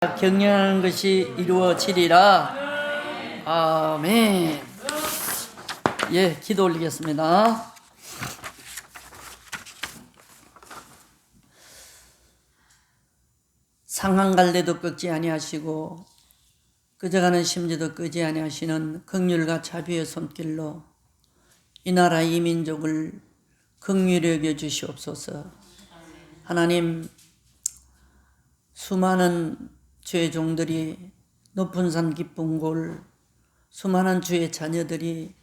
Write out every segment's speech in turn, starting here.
경영하는 것이 이루어지리라. 아멘. 예, 기도 올리겠습니다. 상한 갈래도 꺾지 아니하시고 끄져가는 심지도 끄지 아니하시는 긍휼과 자비의 손길로 이 나라 이 민족을 긍휼히 여겨 주시옵소서. 하나님, 수많은 주의 종들이 높은 산 깊은 골, 수많은 주의 자녀들이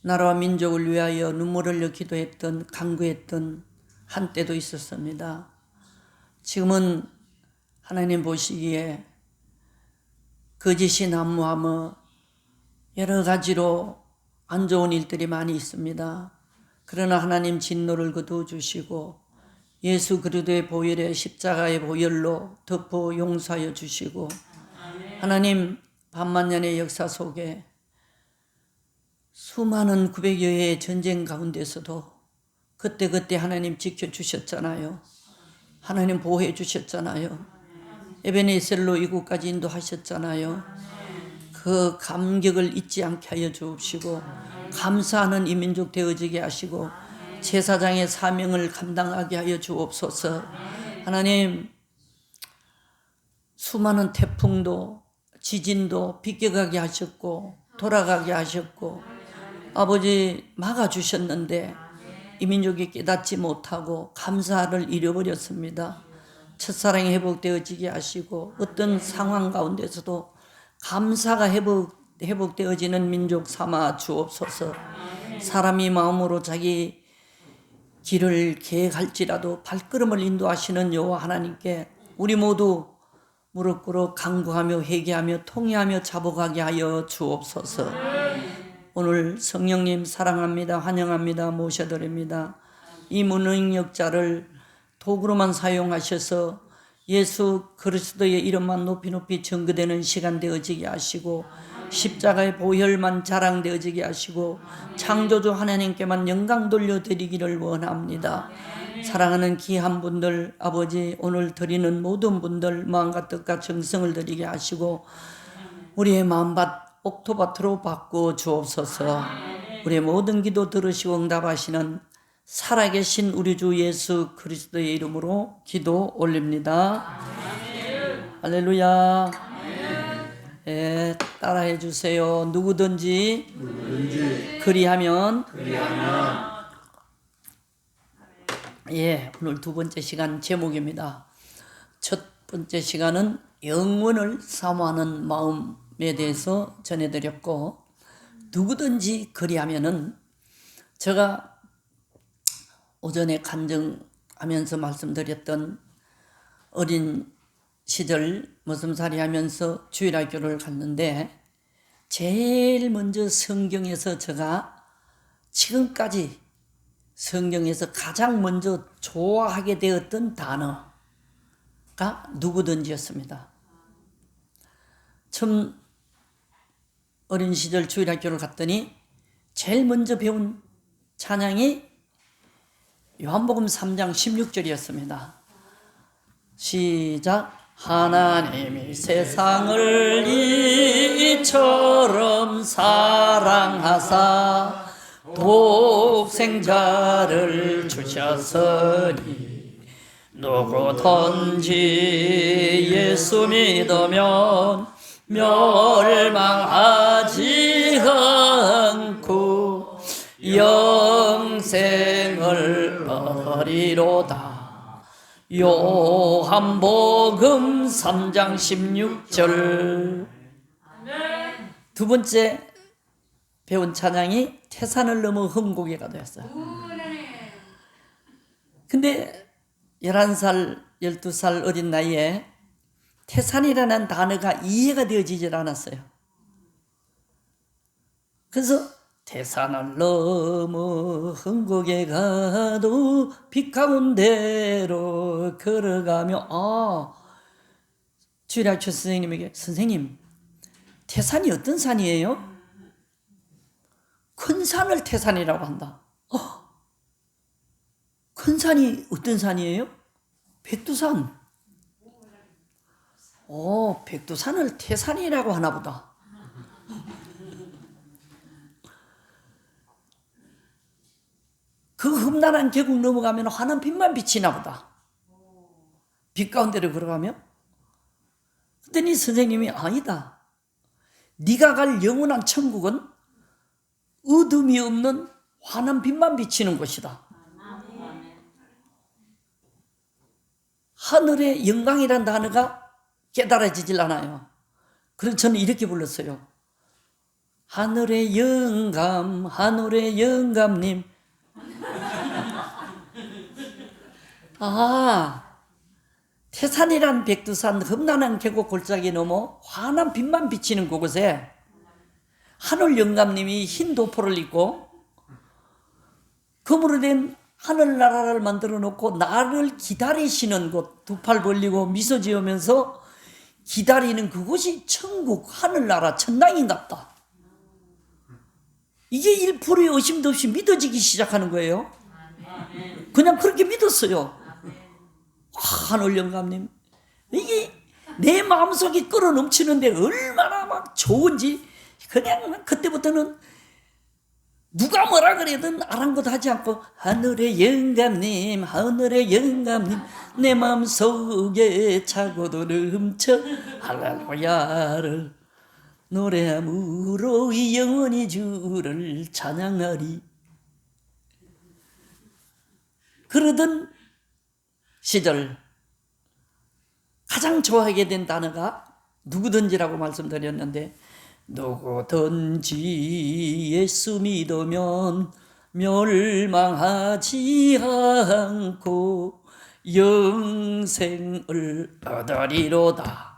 나라와 민족을 위하여 눈물을 흘려 기도했던, 간구했던 한때도 있었습니다. 지금은 하나님 보시기에 거짓이 난무하며 여러 가지로 안 좋은 일들이 많이 있습니다. 그러나 하나님 진노를 거두어 주시고 예수 그리스도의 보혈의 십자가의 보혈로 덮어 용서하여 주시고, 하나님 반만년의 역사 속에 수많은 900여 회의 전쟁 가운데서도 그때 하나님 지켜주셨잖아요. 하나님 보호해 주셨잖아요. 에베네셀로 이곳까지 인도하셨잖아요. 그 감격을 잊지 않게 하여 주옵시고, 감사하는 이 민족 되어지게 하시고 제사장의 사명을 감당하게 하여 주옵소서. 하나님, 수많은 태풍도 지진도 비껴가게 하셨고 돌아가게 하셨고 아버지 막아주셨는데 이 민족이 깨닫지 못하고 감사를 잃어버렸습니다. 첫사랑이 회복되어지게 하시고 어떤 상황 가운데서도 감사가 회복되어지는 민족 삼아 주옵소서. 사람이 마음으로 자기 길을 계획할지라도 발걸음을 인도하시는 여호와 하나님께 우리 모두 무릎 꿇어 간구하며 회개하며 통회하며 자복하게 하여 주옵소서. 오늘 성령님 사랑합니다. 환영합니다. 모셔드립니다. 이 무능력자를 도구로만 사용하셔서 예수 그리스도의 이름만 높이 전거되는 시간 되어지게 하시고 십자가의 보혈만 자랑되어지게 하시고 창조주 하나님께만 영광 돌려드리기를 원합니다. 사랑하는 귀한 분들, 아버지 오늘 드리는 모든 분들 마음과 뜻과 정성을 드리게 하시고 우리의 마음밭 옥토밭으로 바꾸어 주옵소서. 우리의 모든 기도 들으시고 응답하시는 살아계신 우리 주 예수 그리스도의 이름으로 기도 올립니다. 할렐루야. 예, 따라해 주세요. 누구든지 그리하면 예, 오늘 두 번째 시간 제목입니다. 첫 번째 시간은 영원을 사모하는 마음에 대해서 전해드렸고, 누구든지 그리하면은 제가 오전에 간증하면서 말씀드렸던 어린 시절 모슴살이 하면서 주일학교를 갔는데 제일 먼저 성경에서 제가 지금까지 성경에서 가장 먼저 좋아하게 되었던 단어가 누구든지였습니다. 처음 어린 시절 주일학교를 갔더니 제일 먼저 배운 찬양이 요한복음 3장 16절이었습니다. 시작. 하나님이 세상을 이처럼 사랑하사 독생자를 주셨으니 누구든지 예수 믿으면 멸망하지 않고 영생을 얻으리로다. 요한복음 3장 16절. 두 번째 배운 찬양이 태산을 넘어 흥곡에가 되었어요. 근데 11살, 12살 어린 나이에 태산이라는 단어가 이해가 되어지질 않았어요. 그래서 태산을 넘어 흥곡에 가도 빛 가운데로 걸어가며 주일학교 선생님에게 선생님, 태산이 어떤 산이에요? 큰 산을 태산이라고 한다. 큰 산이 어떤 산이에요? 백두산. 백두산을 태산이라고 하나 보다. 그 험난한 계곡 넘어가면 환한 빛만 비치나 보다. 빛 가운데로 걸어가면. 그랬더니 선생님이 아니다. 네가 갈 영원한 천국은 어둠이 없는 환한 빛만 비치는 곳이다. 하늘의 영광이라는 단어가 깨달아지질 않아요. 그래서 저는 이렇게 불렀어요. 하늘의 영감, 하늘의 영감님. 태산이란 백두산 험난한 계곡 골짜기 넘어 환한 빛만 비치는 그곳에 하늘 영감님이 흰 도포를 입고 금으로 된 하늘나라를 만들어 놓고 나를 기다리시는 곳, 두 팔 벌리고 미소 지으면서 기다리는 그곳이 천국, 하늘나라, 천당인갑다. 이게 1%의 의심도 없이 믿어지기 시작하는 거예요. 그냥 그렇게 믿었어요. 하늘 영감님, 이게 내 마음속에 끓어 넘치는데 얼마나 막 좋은지 그냥 그때부터는 누가 뭐라 그래든 아랑곳하지 않고 하늘의 영감님, 하늘의 영감님, 내 마음속에 차고도 넘쳐 할렐루야를 노래함으로 이 영원히 주를 찬양하리. 그러던 시절 가장 좋아하게 된 단어가 누구든지라고 말씀드렸는데, 누구든지 예수 믿으면 멸망하지 않고 영생을 얻으리로다.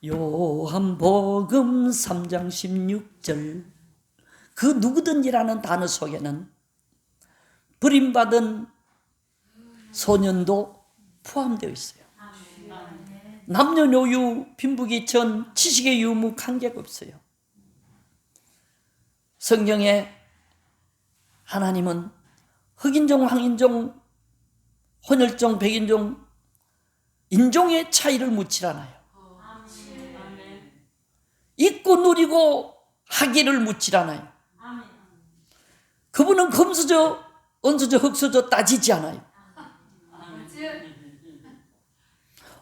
요한복음 3장 16절. 그 누구든지라는 단어 속에는 버림받은 소년도 포함되어 있어요. 남녀노유, 빈부귀천, 지식의 유무 관계가 없어요. 성경에 하나님은 흑인종, 황인종, 혼혈종, 백인종, 인종의 차이를 묻질 않아요. 있고 누리고 하기를 묻질 않아요. 그분은 금수저, 은수저, 흑수저 따지지 않아요.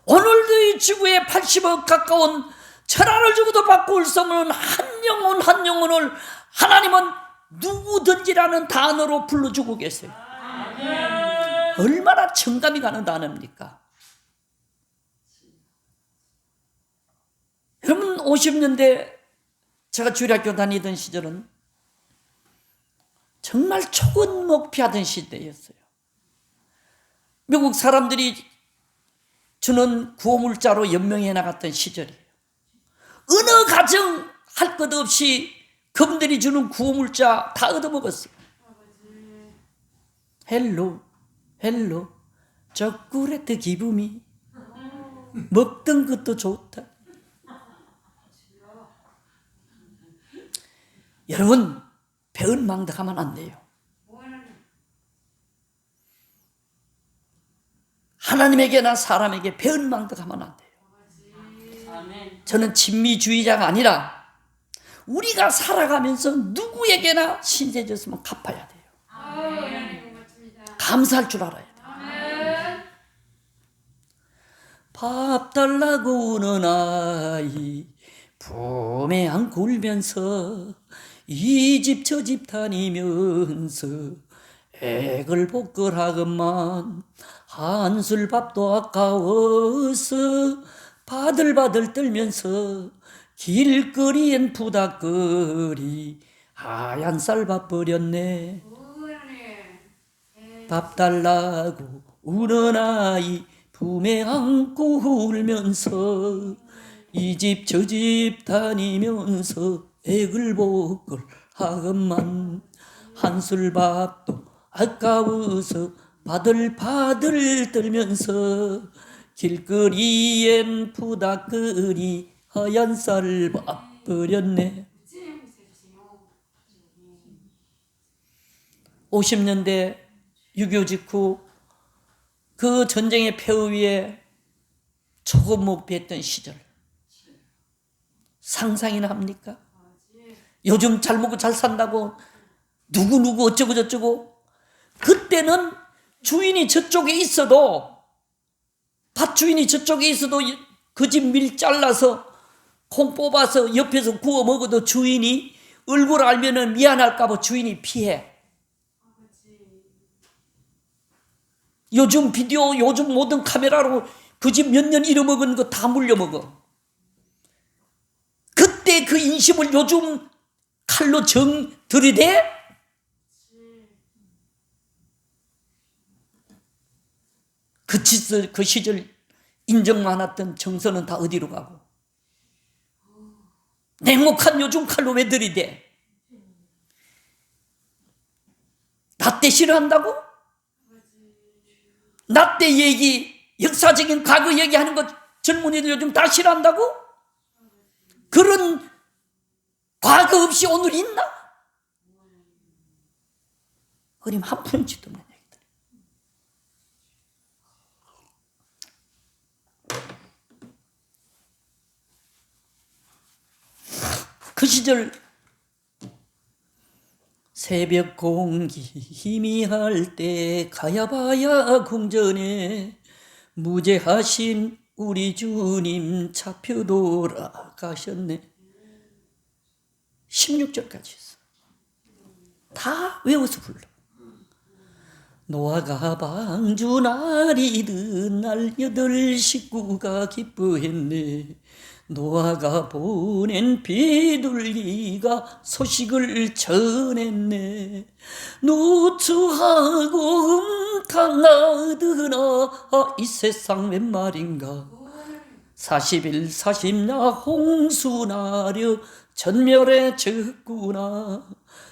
오늘도 이 지구에 80억 가까운 천하를 주고도 받고 올 수 없는 한 영혼 한 영혼을 하나님은 누구든지라는 단어로 불러주고 계세요. 얼마나 청감이 가는 단어입니까? 여러분, 50년대 제가 주일학교 다니던 시절은 정말 초건목피하던 시대였어요. 미국 사람들이 주는 구호물자로 연명해 나갔던 시절이에요. 어느 가정 할 것 없이 그분들이 주는 구호물자 다 얻어먹었어요. 헬로 헬로 초콜릿 기분이 먹던 것도 좋다. 여러분, 배은망덕하면 안 돼요. 하나님에게나 사람에게 배은망덕하면 안 돼요. 저는 진미주의자가 아니라 우리가 살아가면서 누구에게나 신세졌으면 갚아야 돼요. 감사할 줄 알아야 돼요. 밥 달라고 우는 아이 품에 안고 울면서 이 집 저 집 다니면서 애걸복걸하건만 한술 밥도 아까워서 바들바들 떨면서 길거리엔 부닥거리 하얀 쌀밥 버렸네. 밥 달라고 우는 아이 품에 안고 울면서 이 집 저 집 다니면서 애걸복걸 하건만 한술 밥도 아까워서 바들바들 떨면서 길거리엔 부닥거리 하얀 쌀밥 버렸네. 50년대 6.25 직후 그 전쟁의 폐허 위에 초고목피했던 시절, 상상이나 합니까? 요즘 잘 먹고 잘 산다고 누구누구 어쩌고 저쩌고. 그때는 주인이 저쪽에 있어도, 밭 주인이 저쪽에 있어도 그 집 밀 잘라서 콩 뽑아서 옆에서 구워 먹어도 주인이 얼굴 알면은 미안할까 봐 주인이 피해. 요즘 비디오, 요즘 모든 카메라로 그 집 몇 년 잃어먹은 거 다 물려먹어. 그때 그 인심을 요즘 칼로 들이대? 그 시절 인정 많았던 정서는 다 어디로 가고, 냉혹한 요즘 칼로 왜 들이대? 나 때 싫어한다고? 나 때 얘기, 역사적인 과거 얘기하는 것 젊은이들 요즘 다 싫어한다고? 그런 과거 없이 오늘 있나? 어림 한 푼치도 없는 얘기들. 그 시절 새벽 공기 희미할 때 가야바야 궁전에 무죄하신 우리 주님 잡혀 돌아가셨네. 16절까지 있어. 다 외워서 불러. 노아가 방주 날이듯 날 8 식구가 기뻐했네. 노아가 보낸 비둘기가 소식을 전했네. 누추하고 음탕하드나 이 세상 웬 말인가. 40일 40야 홍수나려 전멸에 졌구나.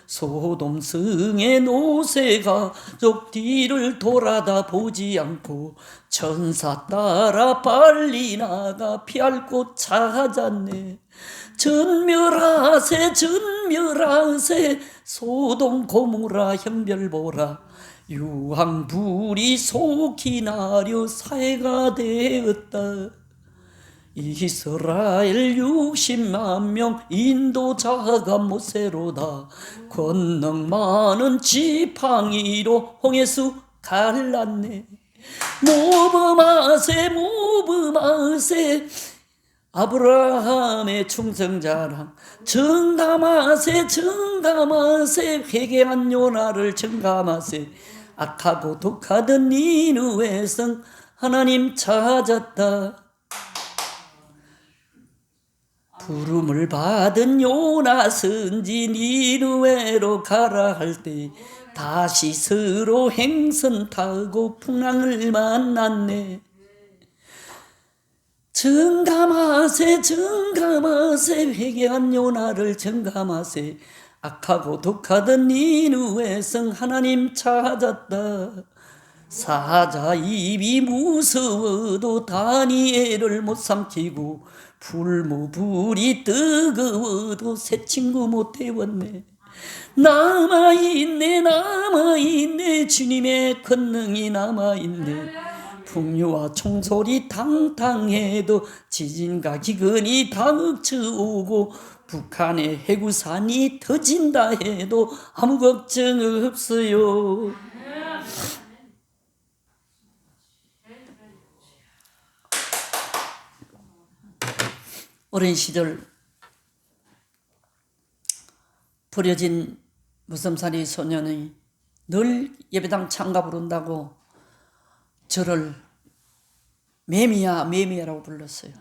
소돔 성의 노새가족 뒤를 돌아다 보지 않고 천사 따라 빨리 나가 피할 곳 찾았네. 전멸하세 전멸하세 소돔 고모라 형별보라. 유황불이 속히 나려 사해가 되었다. 이스라엘 60만 명 인도자가 모세로다. 권능 많은 지팡이로 홍해수 갈랐네. 모범하세 모범하세 아브라함의 충성자랑 정감하세 정감하세 회개한 요나를 정감하세. 악하고 독하던 니느웨 성 하나님 찾았다. 부름을 받은 요나 선지 니느웨로 가라 할 때 다시 서로 행선 타고 풍랑을 만났네. 정감하세 정감하세 회개한 요나를 정감하세. 악하고 독하던 니느웨 성 하나님 찾았다. 사자 입이 무서워도 다니엘을 못 삼키고 불무불이 뜨거워도 새 친구 못 태웠네. 남아있네 남아있네 주님의 권능이 남아있네. 풍류와 총소리 탕탕해도 지진과 기근이 닥쳐오고 북한의 해구산이 터진다 해도 아무 걱정 없어요. 오랜 시절 버려진 무섬살이 소년이 늘 예배당 창가 부른다고 저를 매미야 매미야라고 불렀어요.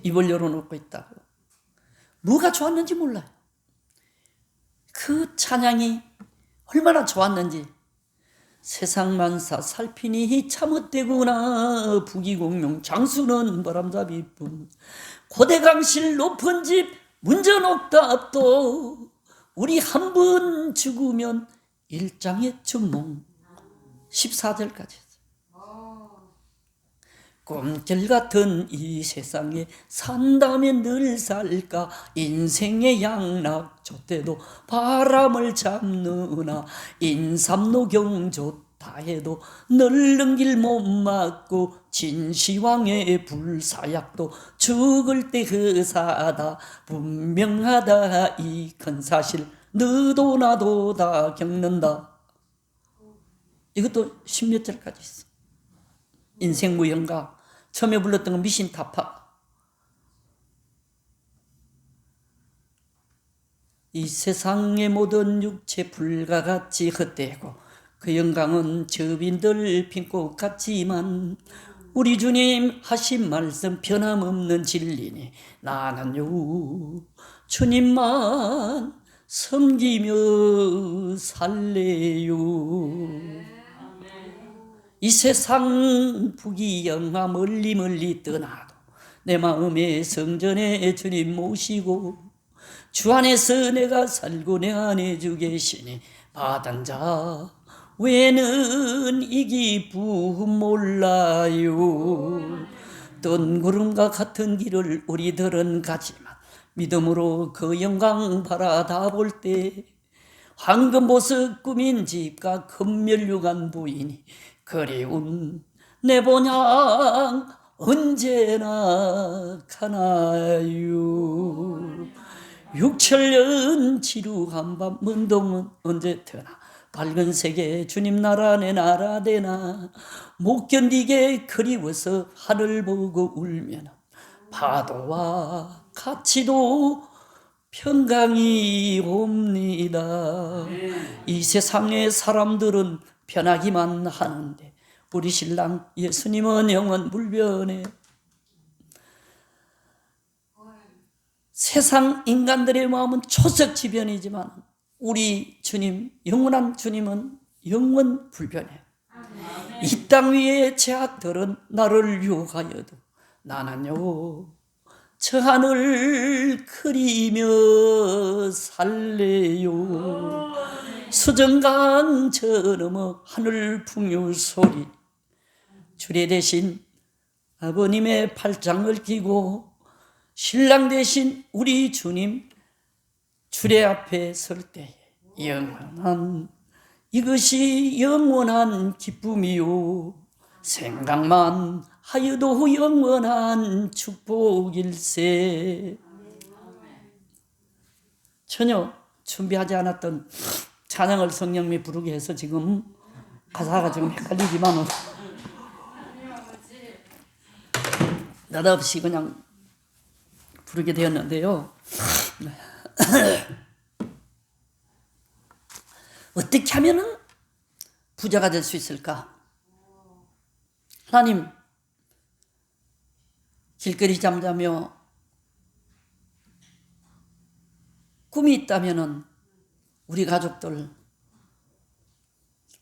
입을 열어놓고 있다고. 뭐가 좋았는지 몰라요. 그 찬양이 얼마나 좋았는지. 세상 만사 살피니 참헛되구나. 부귀공명 장수는 바람잡이뿐. 고대강실 높은 집 문전옥답도 우리 한 번 죽으면 일장의 춘몽. 14절까지. 꿈결 같은 이 세상에 산다면 늘 살까. 인생의 양락 좆대도 바람을 잡느나 인삼노 경조 다 해도 널른 길 못 막고 진시황의 불사약도 죽을 때 그사다 분명하다 이 큰 사실 너도 나도 다 겪는다. 이것도 십몇 절까지 있어. 인생무용가 처음에 불렀던 건 미신타파. 이 세상의 모든 육체 불과 같이 헛되고 그 영광은 저빈들 핀꽃 같지만 우리 주님 하신 말씀 변함없는 진리니 나는요 주님만 섬기며 살래요. 이 세상 부귀영화 멀리 멀리 떠나도 내 마음의 성전에 주님 모시고 주 안에서 내가 살고 내 안에 주 계시니 받은 자 외에는 이 기쁨 몰라요. 뜬구름과 같은 길을 우리들은 가지만 믿음으로 그 영광 바라다 볼 때 황금보석 꾸민 집과 금면류관 부인이 그리운 내 본향 언제나 가나요. 6천년 지루한 밤 문동은 언제 터나 밝은 세계 주님 나라 내 나라 되나 못 견디게 그리워서 하늘 보고 울면 파도와 같이도 평강이 옵니다. 이 세상의 사람들은 변하기만 하는데 우리 신랑 예수님은 영원 불변해. 세상 인간들의 마음은 초석지변이지만 우리 주님, 영원한 주님은 영원 불변해. 이 땅 위의 제약들은 나를 유혹하여도 나는요 저 하늘 그리며 살래요. 수정강 저 너머 하늘 풍요 소리 주례 대신 아버님의 팔짱을 끼고 신랑 대신 우리 주님 주례 앞에 설 때에 영원한 이것이 영원한 기쁨이요 생각만 하여도 영원한 축복일세. 전혀 준비하지 않았던 찬양을 성령님이 부르게 해서 지금 가사가 좀 헷갈리지만 느닷없이 그냥 부르게 되었는데요. 어떻게 하면은 부자가 될 수 있을까? 하나님, 길거리 잠자며 꿈이 있다면은 우리 가족들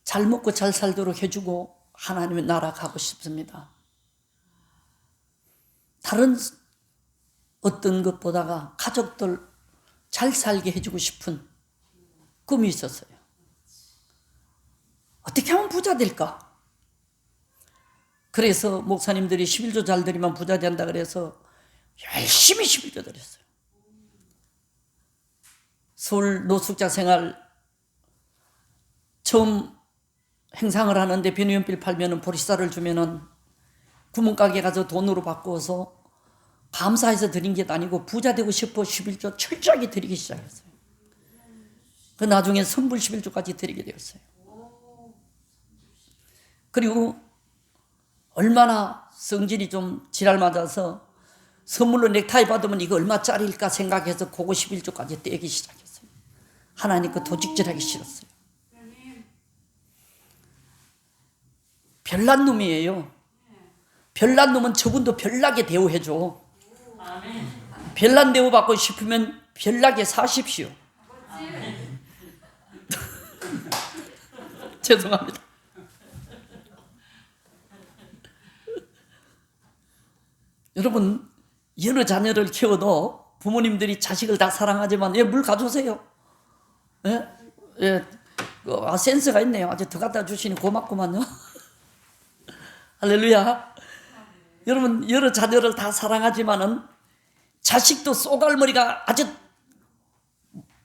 잘 먹고 잘 살도록 해주고 하나님의 나라 가고 싶습니다. 다른 어떤 것보다가 가족들 잘 살게 해주고 싶은 꿈이 있었어요. 어떻게 하면 부자 될까? 그래서 목사님들이 11조 잘 드리면 부자 된다 그래서 열심히 11조 드렸어요. 서울 노숙자 생활 처음 행상을 하는데 비누연필 팔면은 보리쌀을 주면은 구멍가게 가서 돈으로 바꿔서 감사해서 드린 게 아니고 부자 되고 싶어 11조 철저하게 드리기 시작했어요. 그 나중에 선불 11조까지 드리게 되었어요. 그리고 얼마나 성질이 좀 지랄 맞아서 선물로 넥타이 받으면 이거 얼마짜리일까 생각해서 그거 11조까지 떼기 시작했어요. 하나님 그 도직질하기 싫었어요. 별난 놈이에요. 별난 놈은 저분도 별나게 대우해줘. 별난 대우 받고 싶으면 별나게 사십시오. 죄송합니다. 여러분, 여러 자녀를 키워도 부모님들이 자식을 다 사랑하지만 물 가져오세요. 예? 예. 센스가 있네요. 아주 더 갖다 주시니 고맙구만요. 할렐루야. 여러분, 여러 자녀를 다 사랑하지만은 자식도 쏘갈머리가 아주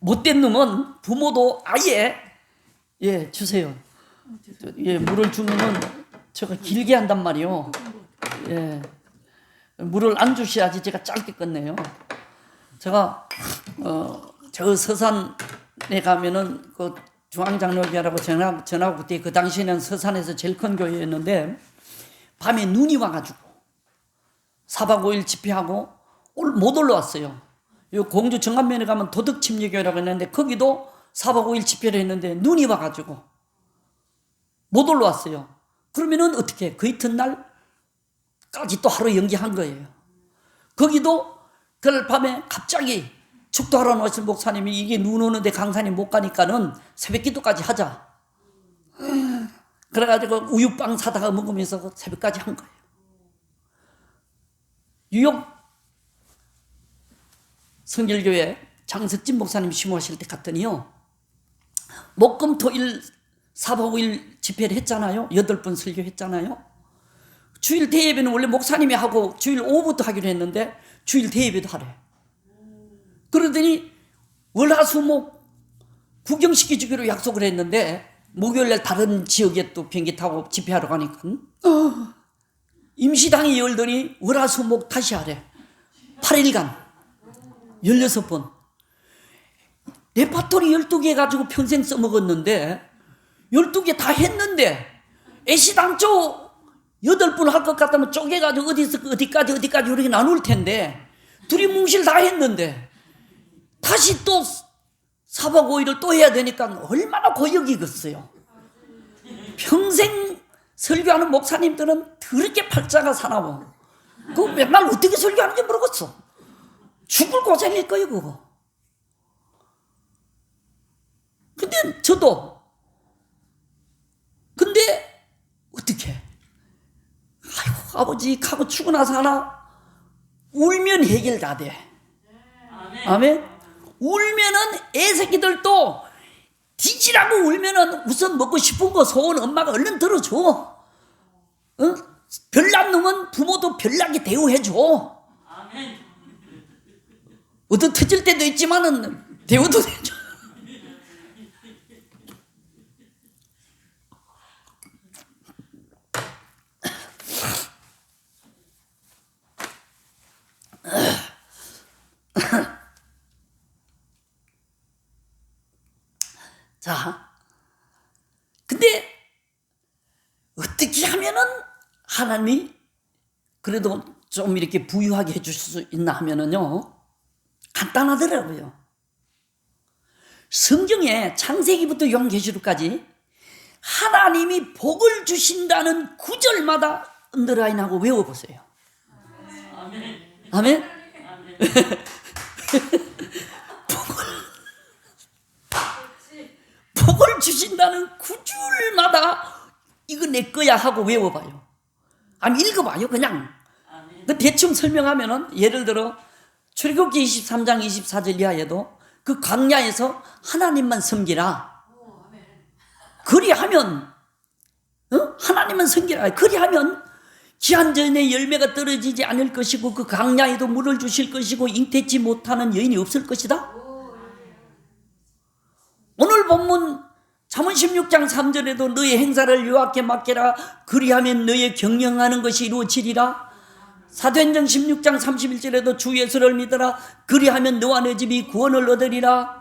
못된 놈은 부모도 아예 주세요. 예, 물을 주면은 제가 길게 한단 말이요. 예, 물을 안 주셔야지 제가 짧게 끝내요. 제가 저 서산에 가면은 그 중앙장로교회라고 전하고 그때 그 당시에는 서산에서 제일 큰 교회였는데 밤에 눈이 와가지고 4박 5일 집회하고 못 올라왔어요. 요 공주 정안면에 가면 도덕침례교회라고 했는데 거기도 4박 5일 집회를 했는데 눈이 와가지고 못 올라왔어요. 그러면은 어떻게 그 이튿날까지 또 하루 연기한 거예요. 거기도 그날 밤에 갑자기 축도하러 나오신 목사님이 이게 눈 오는데 강산이 못 가니까는 새벽 기도까지 하자. 그래가지고 우유빵 사다가 먹으면서 새벽까지 한 거예요. 뉴욕 성결교회 장석진 목사님 심호하실 때 갔더니요. 목금토일 4박 5일 집회를 했잖아요. 8번 설교했잖아요. 주일 대예배는 원래 목사님이 하고 주일 오후부터 하기로 했는데 주일 대예배도 하래. 그러더니 월화수목 구경시켜주기로 약속을 했는데 목요일날 다른 지역에 또 비행기 타고 집회하러 가니까 임시당이 열더니 월화수목 다시 하래. 8일간 16번 레파토리 12개 가지고 평생 써먹었는데 12개 다 했는데 애시당초 8번 할 것 같다면 쪼개가지고 어디서 어디까지 이렇게 나눌 텐데 둘이 뭉실 다 했는데 다시 또 4박 5일을 또 해야 되니까 얼마나 고역이겠어요. 평생 설교하는 목사님들은 더럽게 팔자가 사나워. 그거 맨날 어떻게 설교하는지 모르겠어. 죽을 고생일 거예요 그거. 근데 저도 근데 어떻게 아이고 아버지 하고 죽어나서 하나 울면 해결 다 돼. 아멘. 울면은 애새끼들도 뒤지라고 울면은 우선 먹고 싶은 거 소원 엄마가 얼른 들어줘. 응? 별난 놈은 부모도 별나게 대우해줘. 얻어 터질 때도 있지만은 대우도 해줘. 자, 근데 어떻게 하면은 하나님이 그래도 좀 이렇게 부유하게 해줄 수 있나 하면은요, 간단하더라고요. 성경에 창세기부터 요한계시록까지 하나님이 복을 주신다는 구절마다 언더라인하고 외워보세요. 아멘. 아멘. 복을 주신다는 구절마다 이거 내 거야 하고 외워봐요. 아니 읽어봐요 그냥. 그 대충 설명하면은 예를 들어 출애굽기 23장 24절 이하에도 그 광야에서 하나님만 섬기라. 그리하면 하나님만 섬기라. 그리하면 기한전에 열매가 떨어지지 않을 것이고 그 광야에도 물을 주실 것이고 잉태치 못하는 여인이 없을 것이다. 오늘 본문 잠언 16장 3절에도 너의 행사를 여호와께 맡겨라. 그리하면 너의 경영하는 것이 이루어지리라. 사도행전 16장 31절에도 주 예수를 믿어라. 그리하면 너와 내 집이 구원을 얻으리라.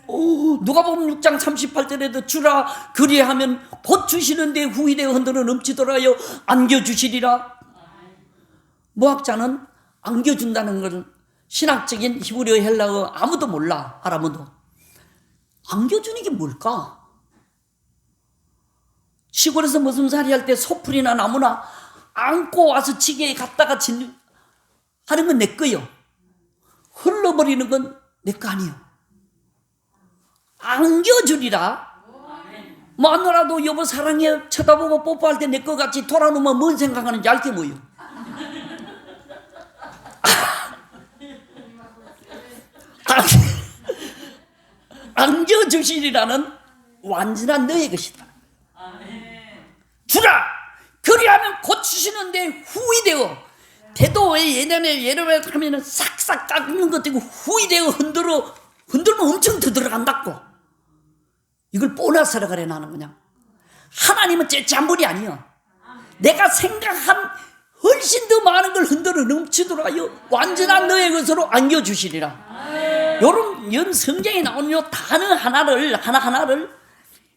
누가복음 6장 38절에도 주라. 그리하면 곧 주시는데 후히되어 흔들어 넘치더라요 안겨주시리라. 모학자는 안겨준다는 걸 신학적인 히브리어 헬라어 아무도 몰라. 아무도. 안겨주는 게 뭘까? 시골에서 무슨 살이 할 때 소풀이나 나무나 안고 와서 지게에 갖다가 하는 건 내 거요. 흘러버리는 건 내 거 아니요. 안겨주리라. 마누라도 여보 사랑해 쳐다보고 뽀뽀할 때 내 거 같이 돌아놓으면 뭔 생각하는지 알게 뭐요. 안겨주시리라는 완전한 너의 것이다. 주라. 그리하면 곧 주시는데 후이되어 대도의 예년에 하면은 싹싹 깎는 것 되고 후이되어 흔들면 엄청 더 들어간다고. 이걸 보너스라 그래 나는 그냥. 하나님은 째째한 분이 아니야. 내가 생각한 훨씬 더 많은 걸 흔들어 넘치도록 하여 완전한 너의 것으로 안겨주시리라. 요런 성경에 나오는 요 단어 하나하나를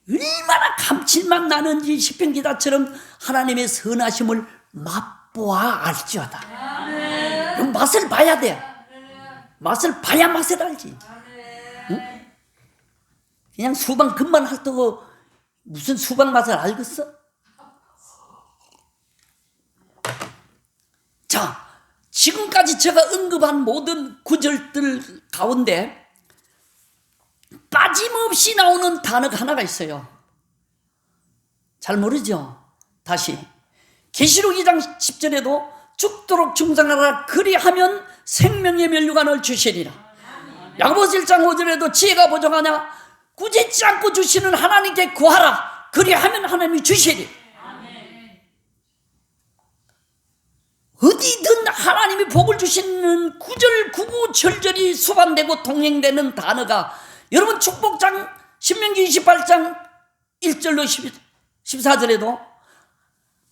얼마나 감칠맛 나는지 시편 기자처럼 하나님의 선하심을 맛보아 알지어다. 그럼 맛을 봐야 돼. 맛을 봐야 맛을 알지. 응? 그냥 수박 금만 핥고 무슨 수박 맛을 알겠어? 자, 지금까지 제가 언급한 모든 구절들 가운데 빠짐없이 나오는 단어가 하나가 있어요. 잘 모르죠? 다시 계시록 2장 10절에도 죽도록 충성하라 그리하면 생명의 면류관을 주시리라. 야고보서 1장 5절에도 지혜가 부족하냐 꾸짖지 않고 주시는 하나님께 구하라 그리하면 하나님이 주시리. 어디든 하나님이 복을 주시는 구절 구구 절절히 수반되고 동행되는 단어가 여러분 축복장 신명기 28장 1절로 14절에도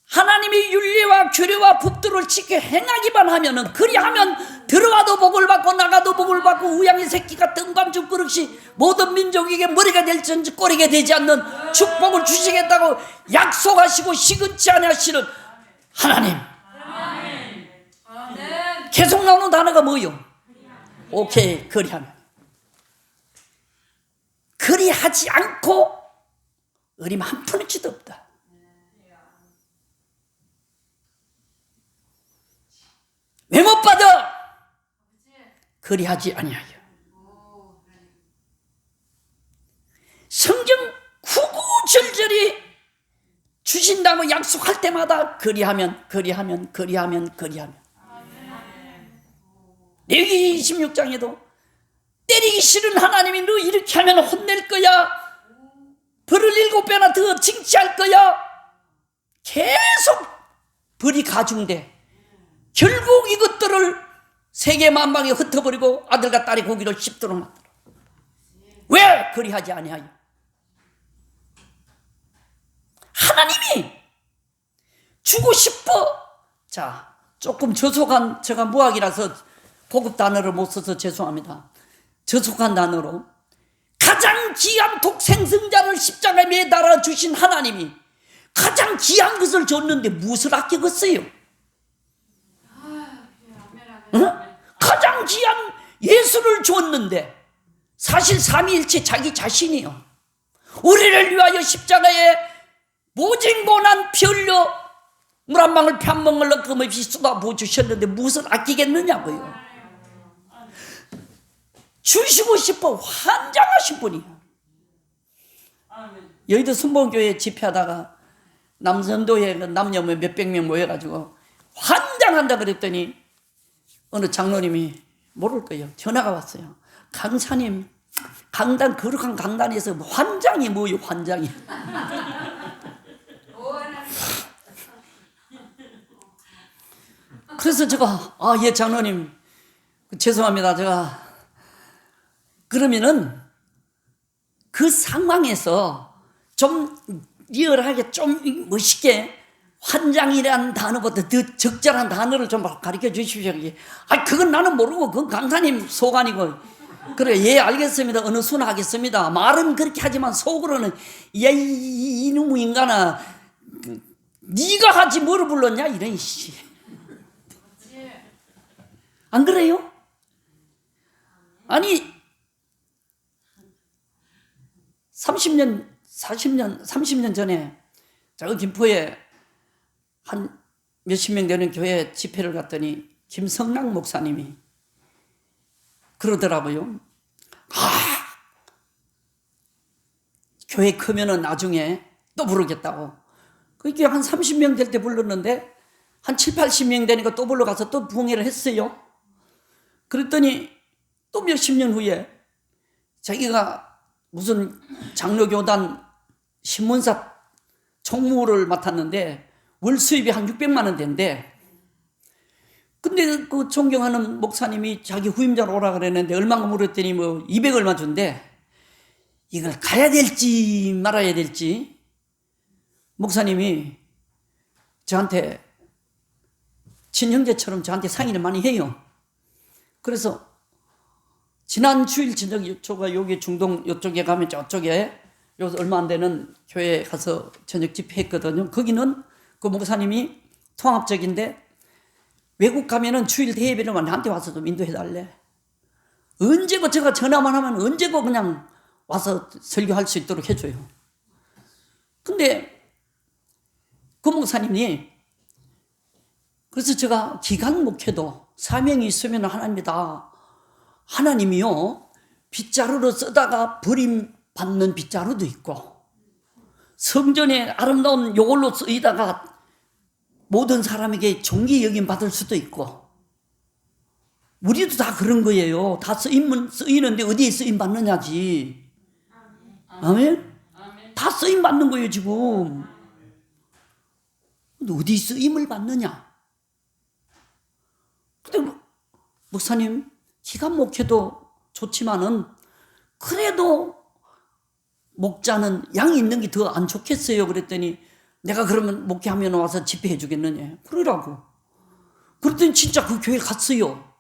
하나님이 윤리와 규례와 법도를 지켜 행하기만 하면은 그리하면 들어와도 복을 받고 나가도 복을 받고 우양의 새끼가 뜬밤죽 그릇이 모든 민족에게 머리가 될지언정 꼬리가 되지 않는 축복을 주시겠다고 약속하시고 시근치 아니하시는 하나님. 계속 나오는 단어가 뭐요? 오케이, 그리하면. 그리하지 않고 어림 한 푼치도 없다. 왜 못 받아? 그리하지 아니하여. 성경 구구절절히 주신다고 약속할 때마다 그리하면. 레위기 26장에도 때리기 싫은 하나님이 너 이렇게 하면 혼낼 거야. 벌을 7배나 더 징치할 거야. 계속 벌이 가중돼. 결국 이것들을 세계 만방에 흩어버리고 아들과 딸이 고기를 씹도록 만들어. 왜 그리하지 아니하여? 하나님이 주고 싶어. 자, 조금 저속한, 제가 무학이라서 고급 단어를 못 써서 죄송합니다. 저속한 단어로 가장 귀한 독생성자를 십자가에 매달아 주신 하나님이 가장 귀한 것을 줬는데 무엇을 아끼겠어요? 어? 가장 귀한 예수를 줬는데 사실 삼위일체 자기 자신이요. 우리를 위하여 십자가에 모진 고난 피 흘려 물 한 방울 피 한 방울 넣음없이 쏟아부어 주셨는데 무엇을 아끼겠느냐고요. 주시고 싶어 환장하신 분이에요. 여의도 순복음교회 집회하다가 남성도에 남녀 몇백 명 모여가지고 환장한다 그랬더니 어느 장로님이 모를 거예요. 전화가 왔어요. 강사님, 강단, 거룩한 강단에서 환장이 뭐예요, 환장이. 그래서 제가, 예, 장로님, 죄송합니다. 제가, 그러면은 그 상황에서 좀 리얼하게, 좀 멋있게 환장이라는 단어보다 더 적절한 단어를 좀 가르쳐 주십시오. 그건 나는 모르고, 그건 강사님 소관이고. 그래, 예, 알겠습니다. 어느 수나 하겠습니다. 말은 그렇게 하지만 속으로는, 야, 이놈의 인간아, 네가 하지 뭐를 불렀냐? 이런 씨. 안 그래요? 아니, 30년 전에 저 김포에 한 몇십 명 되는 교회 집회를 갔더니 김성락 목사님이 그러더라고요. 교회 크면은 나중에 또 부르겠다고. 그게 한 30명 될 때 불렀는데 한 7, 80명 되니까 또 불러가서 또 부흥회를 했어요. 그랬더니 또 몇십 년 후에 자기가 무슨 장로교단 신문사 총무를 맡았는데 월 수입이 한 600만 원 된대. 근데 그 존경하는 목사님이 자기 후임자로 오라 그랬는데 얼마나 물었더니 뭐 200 얼마 준대. 이걸 가야 될지 말아야 될지 목사님이 저한테 친형제처럼 저한테 상의를 많이 해요. 그래서 지난 주일 저녁 저가 여기 중동 이쪽에 가면 저쪽에 여기서 얼마 안 되는 교회에 가서 저녁 집회했거든요. 거기는 그 목사님이 통합적인데 외국 가면은 주일 대예배를 나한테 와서 좀 인도해달래. 언제고 제가 전화만 하면 언제고 그냥 와서 설교할 수 있도록 해줘요. 근데 그 목사님이 그래서 제가 기간 목회도 사명이 있으면 하나님이다. 하나님이요 빗자루로 쓰다가 버림받는 빗자루도 있고 성전에 아름다운 요걸로 쓰이다가 모든 사람에게 존귀 여김 받을 수도 있고 우리도 다 그런 거예요. 다 쓰이는데 어디에 쓰임 받느냐지. 아멘? 다 쓰임 받는 거예요 지금. 근데 어디 쓰임을 받느냐. 근데 목사님 기간 목회도 좋지만은 그래도 목자는 양이 있는 게 더 안 좋겠어요. 그랬더니 내가 그러면 목회하면 와서 집회해 주겠느냐. 그러라고. 그랬더니 진짜 그 교회 갔어요.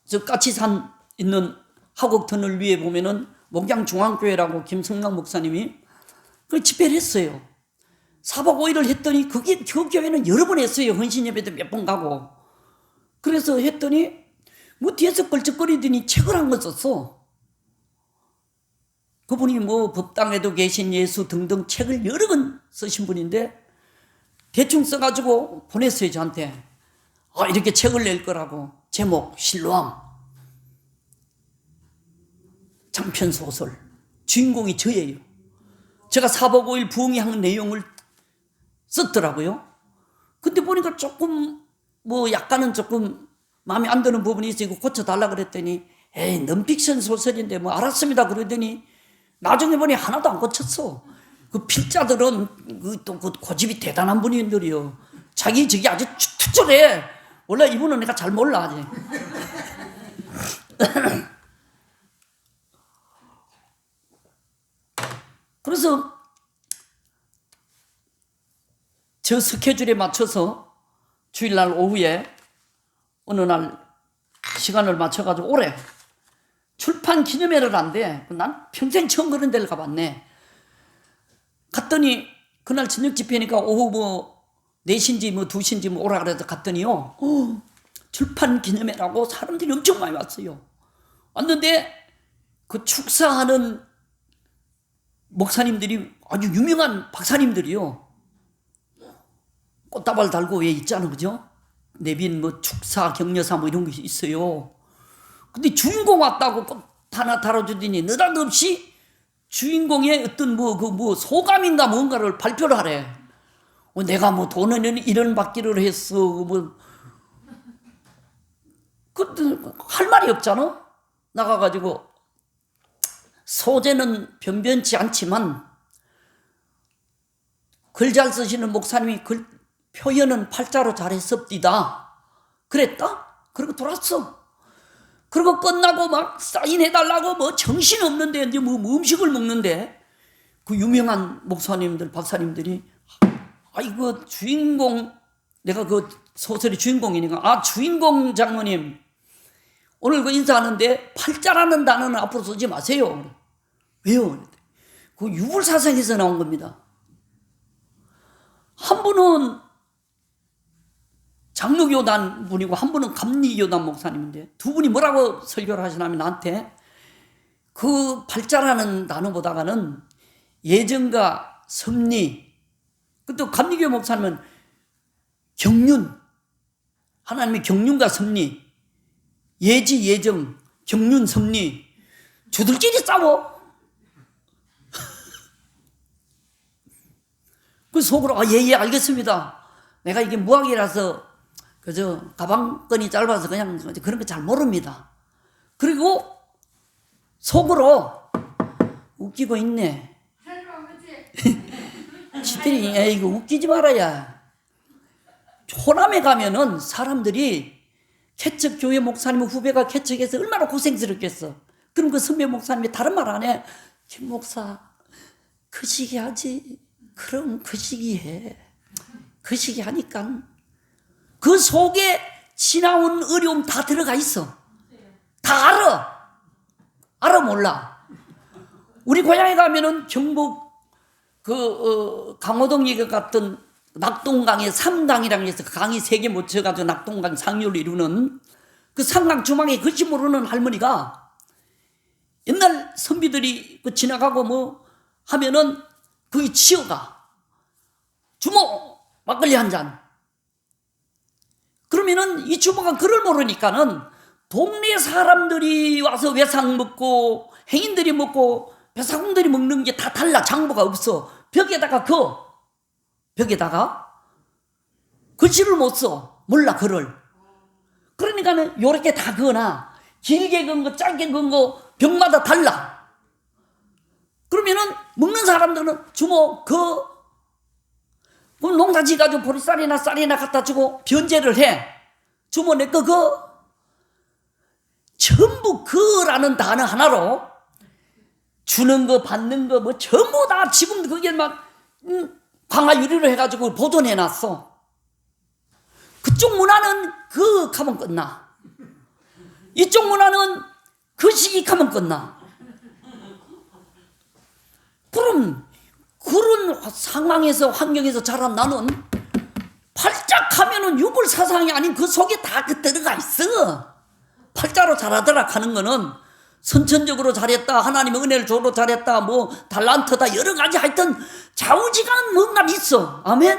저 까치산 있는 하곡터널 위에 보면은 목양중앙교회라고 김성남 목사님이 그 집회를 했어요. 4박 5일을 했더니 그 교회는 여러 번 했어요. 헌신예배도 몇 번 가고. 그래서 했더니 뭐 뒤에서 껄쩍거리더니 책을 한 권 썼어. 그분이 뭐 법당에도 계신 예수 등등 책을 여러 권 쓰신 분인데 대충 써가지고 보냈어요 저한테. 이렇게 책을 낼 거라고. 제목 실로암 장편소설. 주인공이 저예요. 제가 4박 5일 부흥회한 내용을 썼더라고요. 근데 보니까 조금 뭐 약간은 조금 마음에 안 드는 부분이 있어. 이거 고쳐달라 그랬더니 에이 넌픽션 소설인데 뭐 알았습니다 그러더니 나중에 보니 하나도 안 고쳤어. 그 필자들은 그 고집이 대단한 분들이요. 자기 저기 아주 투철해. 원래 이분은 내가 잘 몰라 아직. 그래서 저 스케줄에 맞춰서 주일날 오후에 어느 날 시간을 맞춰가지고 올해 출판 기념회를 한대. 난 평생 처음 그런 데를 가봤네. 갔더니 그날 저녁 집회니까 오후 뭐 4시인지 뭐 2시인지 뭐 오라 그래서 갔더니요. 출판 기념회라고 사람들이 엄청 많이 왔어요. 왔는데 그 축사하는 목사님들이 아주 유명한 박사님들이요. 꽃다발 달고 왜 있잖아, 그죠? 내빈 뭐 축사, 격려사 뭐 이런 게 있어요. 근데 주인공 왔다고 꽃 하나 달아주더니 느닷없이 주인공의 어떤 뭐 소감인가 뭔가를 발표를 하래. 내가 뭐 돈은 이런 받기를 했어. 뭐 할 말이 없잖아. 나가가지고 소재는 변변치 않지만 글 잘 쓰시는 목사님이 글 표현은 팔자로 잘했습니다. 그랬다? 그리고 돌았어. 그리고 끝나고 막 사인해달라고 뭐 정신없는데 이제 뭐 음식을 먹는데 그 유명한 목사님들, 박사님들이 이거 주인공, 내가 그 소설의 주인공이니까 주인공 장모님 오늘 그 인사하는데 팔자라는 단어는 앞으로 쓰지 마세요. 왜요? 그 유불사상에서 나온 겁니다. 한 분은 장로교단 분이고 한 분은 감리교단 목사님인데 두 분이 뭐라고 설교를 하시냐면 나한테 그 팔자라는 단어보다가는 예정과 섭리, 또 감리교 목사님은 경륜, 하나님의 경륜과 섭리, 예지, 예정, 경륜, 섭리, 주들끼리 싸워. 그 속으로 예 알겠습니다. 내가 이게 무학이라서 그저 가방끈이 짧아서 그냥 그런 거 잘 모릅니다. 그리고 속으로 웃기고 있네. 지들이 이거 웃기지 말아야. 호남에 가면은 사람들이 개척 교회 목사님 후배가 개척해서 얼마나 고생스럽겠어. 그럼 그 선배 목사님이 다른 말 안 해. 김 목사 그 시기 하지. 그럼 그 시기에 그 시기 하니까 그 속에 지나온 어려움 다 들어가 있어. 다 알아 몰라. 우리 고향에 가면은 경북 강호동이 같은 낙동강에 삼강이라는 게 있어. 강이 3개 묻혀가지고 낙동강 상류를 이루는 그 삼강 주막에 글씨 모르는 할머니가 옛날 선비들이 지나가고 뭐 하면은 거기 치어가 주모 막걸리 한 잔. 그러면은 이 주모가 글을 모르니까는 동네 사람들이 와서 외상 먹고 행인들이 먹고 배사공들이 먹는 게 다 달라. 장부가 없어. 벽에다가 글씨를 못 써. 몰라 글을. 그러니까는 요렇게 다 그거나 길게 그은 거 짧게 그은 거 벽마다 달라. 그러면은 먹는 사람들은 주모 그럼 농사 지어가지고 보리쌀이나 쌀이나 갖다 주고 변제를 해. 주모 내 거 전부 그라는 단어 하나로 주는 거 받는 거 뭐 전부 다 지금 그게 막 강화 유리로 해가지고 보존해놨어. 그쪽 문화는 그 가면 끝나. 이쪽 문화는 그 시기 가면 끝나. 그럼 그런 상황에서 환경에서 자란 나는 팔짝 하면은 유불사상이 아닌 그 속에 다 들어가 있어. 팔자로 잘하더라 하는 거는 선천적으로 잘했다, 하나님의 은혜를 줘도 잘했다, 뭐 달란트다, 여러 가지 하여튼 좌우지간 뭔가 있어. 아멘?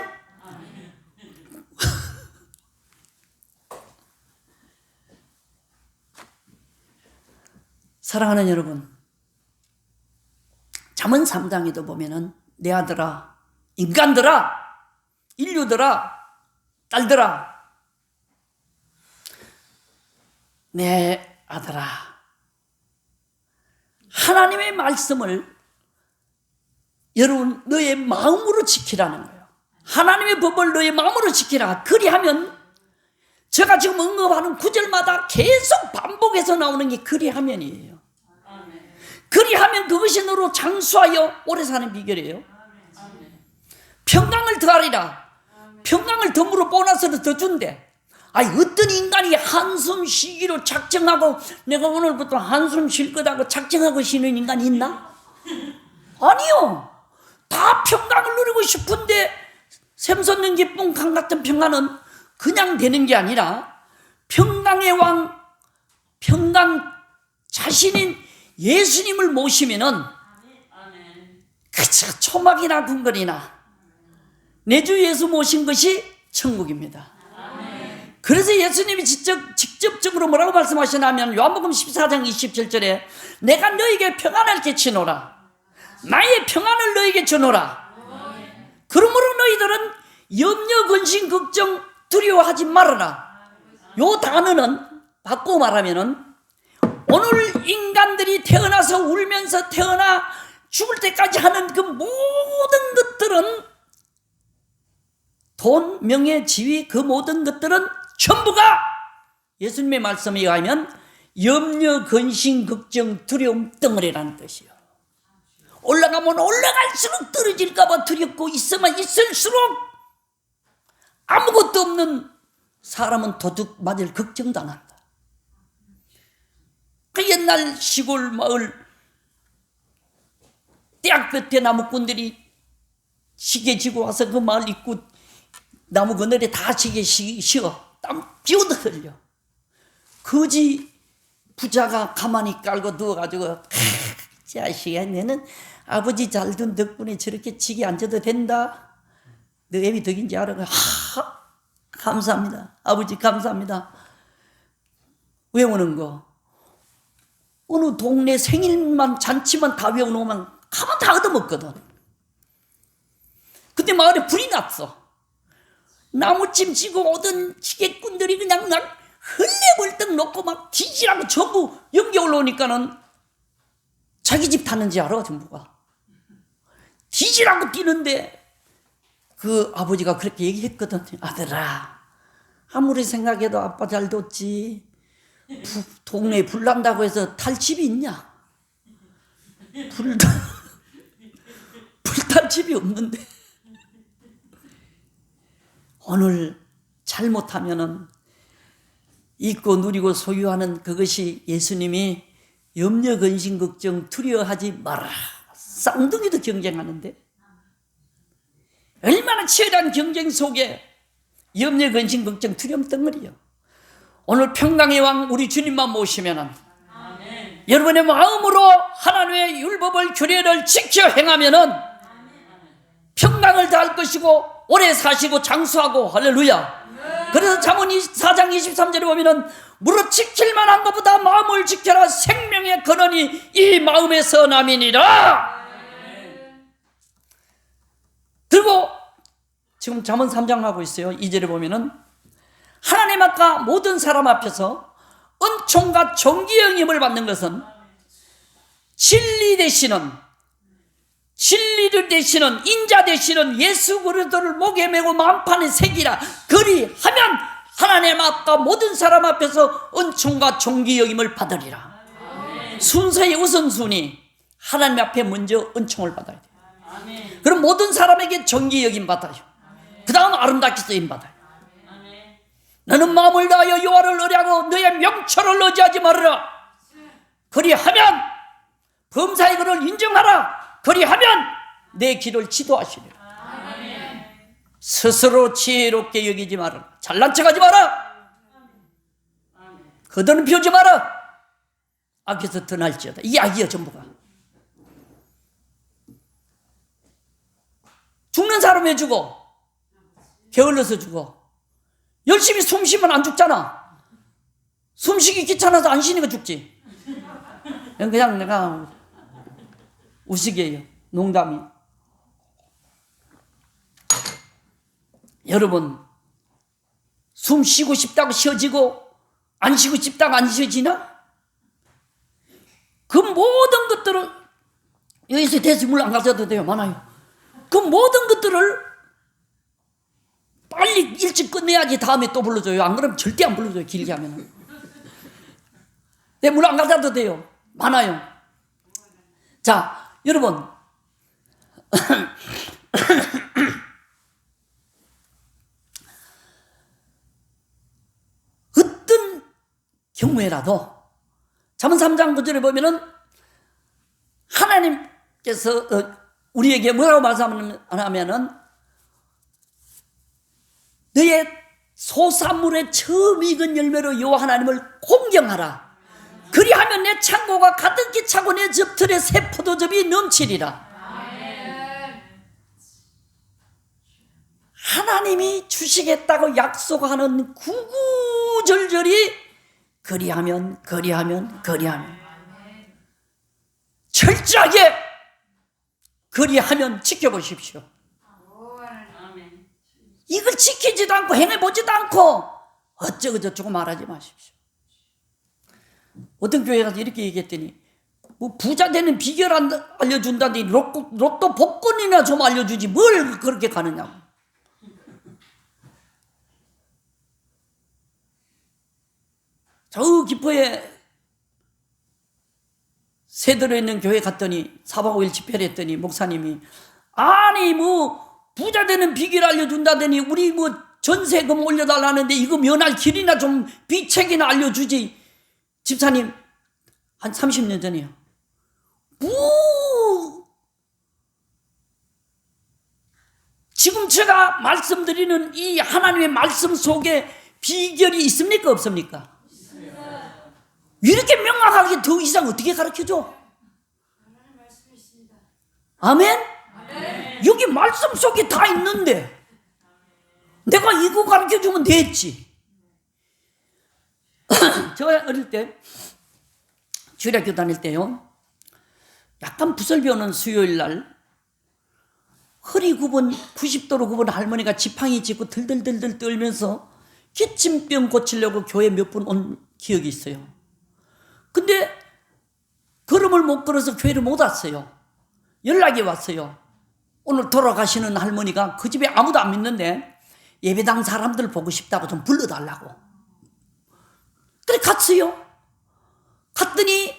사랑하는 여러분, 잠언 3장에도 보면은 내 아들아, 인간들아, 인류들아, 딸들아, 내 아들아, 하나님의 말씀을 여러분 너의 마음으로 지키라는 거예요. 하나님의 법을 너의 마음으로 지키라. 그리하면 제가 지금 언급하는 구절마다 계속 반복해서 나오는 게 그리하면이에요. 그리하면 그것이 너로 장수하여 오래 사는 비결이에요. 평강을 더하리라. 평강을 덤으로 보너스를 더 준대. 아니 어떤 인간이 한숨 쉬기로 작정하고 내가 오늘부터 한숨 쉴 거다고 작정하고 쉬는 인간이 있나? 아니요. 다 평강을 누리고 싶은데 샘솟는 기쁨 강 같은 평강은 그냥 되는 게 아니라 평강의 왕, 평강 자신인 예수님을 모시면은 그저 초막이나 궁궐이나 내 주 예수 모신 것이 천국입니다. 그래서 예수님이 직접적으로 뭐라고 말씀하시냐면 요한복음 14장 27절에 내가 너에게 평안을 끼치노라. 나의 평안을 너에게 주노라. 그러므로 너희들은 염려, 근심, 걱정, 두려워하지 말아라. 요 단어는 바꾸고 말하면은 오늘 인간들이 태어나서 울면서 태어나 죽을 때까지 하는 그 모든 것들은 돈, 명예, 지위 그 모든 것들은 전부가 예수님의 말씀에 의하면 염려, 근심, 걱정, 두려움 덩어리라는 뜻이요. 올라가면 올라갈수록 떨어질까 봐 두렵고 있으면 있을수록 아무것도 없는 사람은 도둑 맞을 걱정도 안 한다. 그 옛날 시골 마을 떼약볕에 나무꾼들이 시계 지고 와서 그 마을 입구 나무 그늘에 다 시계 쉬어 땀 비오듯 흘려. 거지 부자가 가만히 깔고 누워가지고 자식아 너는 아버지 잘된 덕분에 저렇게 지게 앉아도 된다. 너 애비 덕인지 알아? 감사합니다. 아버지 감사합니다. 외우는 거 어느 동네 생일만 잔치만 다 외워놓으면 가만 다 얻어먹거든. 근데 마을에 불이 났어. 나무찜 지고 오던 시계꾼들이 그냥 막 흘레벌떡 놓고 막 뒤지라고 전부 연기 올라오니까는 자기 집 탔는지 알아 전부가. 뒤지라고 뛰는데 그 아버지가 그렇게 얘기했거든. 아들아 아무리 생각해도 아빠 잘 뒀지. 동네에 불 난다고 해서 탈 집이 있냐? 불탈 집이 없는데 오늘 잘못하면은 있고 누리고 소유하는 그것이 예수님이 염려, 근심, 걱정, 두려워하지 마라. 쌍둥이도 경쟁하는데 얼마나 치열한 경쟁 속에 염려, 근심, 걱정, 두려움 덩어리요. 오늘 평강의 왕 우리 주님만 모시면은 여러분의 마음으로 하나님의 율법을 규례를 지켜 행하면은 평강을 다할 것이고 오래 사시고 장수하고 할렐루야. 그래서 잠언 4장 23절에 보면은 무릇 지킬 만한 것보다 마음을 지켜라. 생명의 근원이 이 마음에서 남이니라. 그리고 지금 잠언 3장 하고 있어요. 2절에 보면은 하나님 앞과 모든 사람 앞에서 은총과 존귀 영임을 받는 것은 진리를 되시는 인자 되시는 예수 그리스도를 목에 메고 만판에 새기라. 그리하면 하나님 앞과 모든 사람 앞에서 은총과 존귀 여김을 받으리라. 순서의 우선순위 하나님 앞에 먼저 은총을 받아야 돼요. 그럼 모든 사람에게 존귀 여김 받아요. 그 다음 아름답게 쓰임 받아요. 너는 마음을 다하여 여호와를 의뢰하고 너의 명철을 의지하지 말아라. 그리하면 범사의 그를 인정하라. 그리하면 내 길을 지도하시리라. 스스로 지혜롭게 여기지 마라. 잘난 척하지 마라. 거드는 피우지 마라. 악에서 떠날지어다. 이 악이야 전부가. 죽는 사람 왜 죽어? 게을러서 죽어. 열심히 숨 쉬면 안 죽잖아. 숨쉬기 귀찮아서 안 쉬니까 죽지. 그냥 내가 우스개예요. 농담이. 여러분 숨 쉬고 싶다고 쉬어지고 안 쉬고 싶다고 안 쉬어지나? 그 모든 것들을 여기서 대수물 안 가져도 돼요. 많아요. 그 모든 것들을 빨리 일찍 끝내야지 다음에 또 불러줘요. 안 그러면 절대 안 불러줘요. 길게 하면은. 내 물 안 가져도 돼요. 많아요. 자, 여러분. 어떤 경우에라도 잠언 3장 9절에 보면은 하나님께서 우리에게 뭐라고 말씀하냐면은 너의 소산물의 처음 익은 열매로 여호와 하나님을 공경하라. 그리하면 내 창고가 가득히 차고 내 즙틀에 새 포도즙이 넘치리라. 하나님이 주시겠다고 약속하는 구구절절이 그리하면 철저하게 그리하면 지켜보십시오. 이걸 지키지도 않고 행해보지도 않고 어쩌고저쩌고 말하지 마십시오. 어떤 교회 가서 이렇게 얘기했더니 뭐 부자 되는 비결 알려준다더니 로또 복권이나 좀 알려주지 뭘 그렇게 가느냐고. 저 기포에 새 들어있는 교회 갔더니 4박 5일 집회를 했더니 목사님이 아니 뭐 부자 되는 비결 알려준다더니 우리 뭐 전세금 올려달라는데 이거 면할 길이나 좀 비책이나 알려주지. 집사님 한 30년 전이요. 지금 제가 말씀드리는 이 하나님의 말씀 속에 비결이 있습니까 없습니까? 이렇게 명확하게 더 이상 어떻게 가르쳐줘? 아멘? 여기 말씀 속에 다 있는데 내가 이거 가르쳐주면 됐지. 제가 어릴 때 주일학교 다닐 때요 약간 부설비 오는 수요일 날 허리 굽은 90도로 굽은 할머니가 지팡이 짚고 들들들들 떨면서 기침병 고치려고 교회 몇 분 온 기억이 있어요. 근데 걸음을 못 걸어서 교회를 못 왔어요. 연락이 왔어요. 오늘 돌아가시는 할머니가 그 집에 아무도 안 믿는데 예배당 사람들 보고 싶다고 좀 불러달라고. 그래 갔어요. 갔더니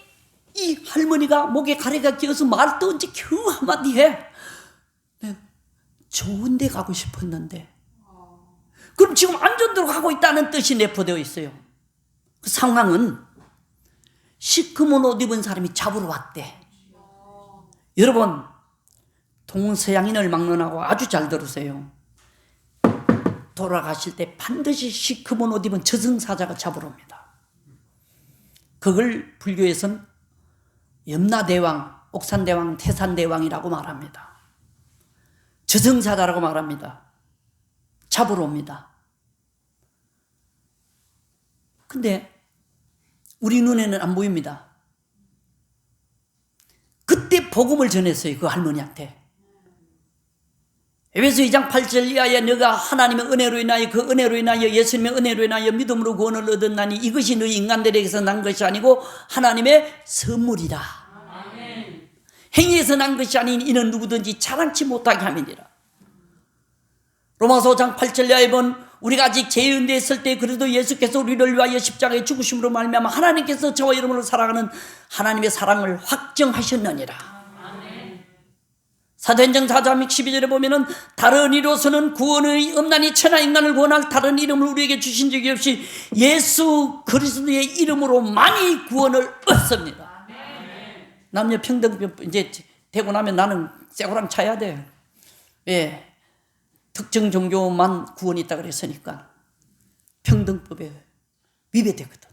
이 할머니가 목에 가래가 끼어서 말도 언제 겨우 한마디 해. 좋은 데 가고 싶었는데 그럼 지금 안전대로 가고 있다는 뜻이 내포되어 있어요. 그 상황은 시커먼 옷 입은 사람이 잡으러 왔대. 여러분, 동서양인을 막론하고 아주 잘 들으세요. 돌아가실 때 반드시 시커먼 옷 입은 저승사자가 잡으러 옵니다. 그걸 불교에서는 염라대왕, 옥산대왕, 태산대왕이라고 말합니다. 저승사자라고 말합니다. 잡으러 옵니다. 근데 우리 눈에는 안 보입니다. 그때 복음을 전했어요. 그 할머니한테. 에베소 2장 8절 이하에 너가 하나님의 은혜로 인하여 그 은혜로 인하여 예수님의 은혜로 인하여 믿음으로 구원을 얻었나니 이것이 너희 인간들에게서 난 것이 아니고 하나님의 선물이라. 아멘. 행위에서 난 것이 아닌 이는 누구든지 자랑치 못하게 함이니라. 로마서 5장 8절 이하에 보면 우리가 아직 죄의 은대에 있을 때 그래도 예수께서 우리를 위하여 십자가에 죽으심으로 말미암아 하나님께서 저와 여러분을 사랑하는 하나님의 사랑을 확정하셨느니라. 사도행전 4장 12절에 보면은 다른 이로서는 구원의 없나니 천하 인간을 구원할 다른 이름을 우리에게 주신 적이 없이 예수 그리스도의 이름으로 많이 구원을 얻습니다. 남녀 평등 이제 되고 나면 나는 쇠고랑 차야 돼. 예. 특정 종교만 구원이 있다 그랬으니까 평등법에 위배되거든.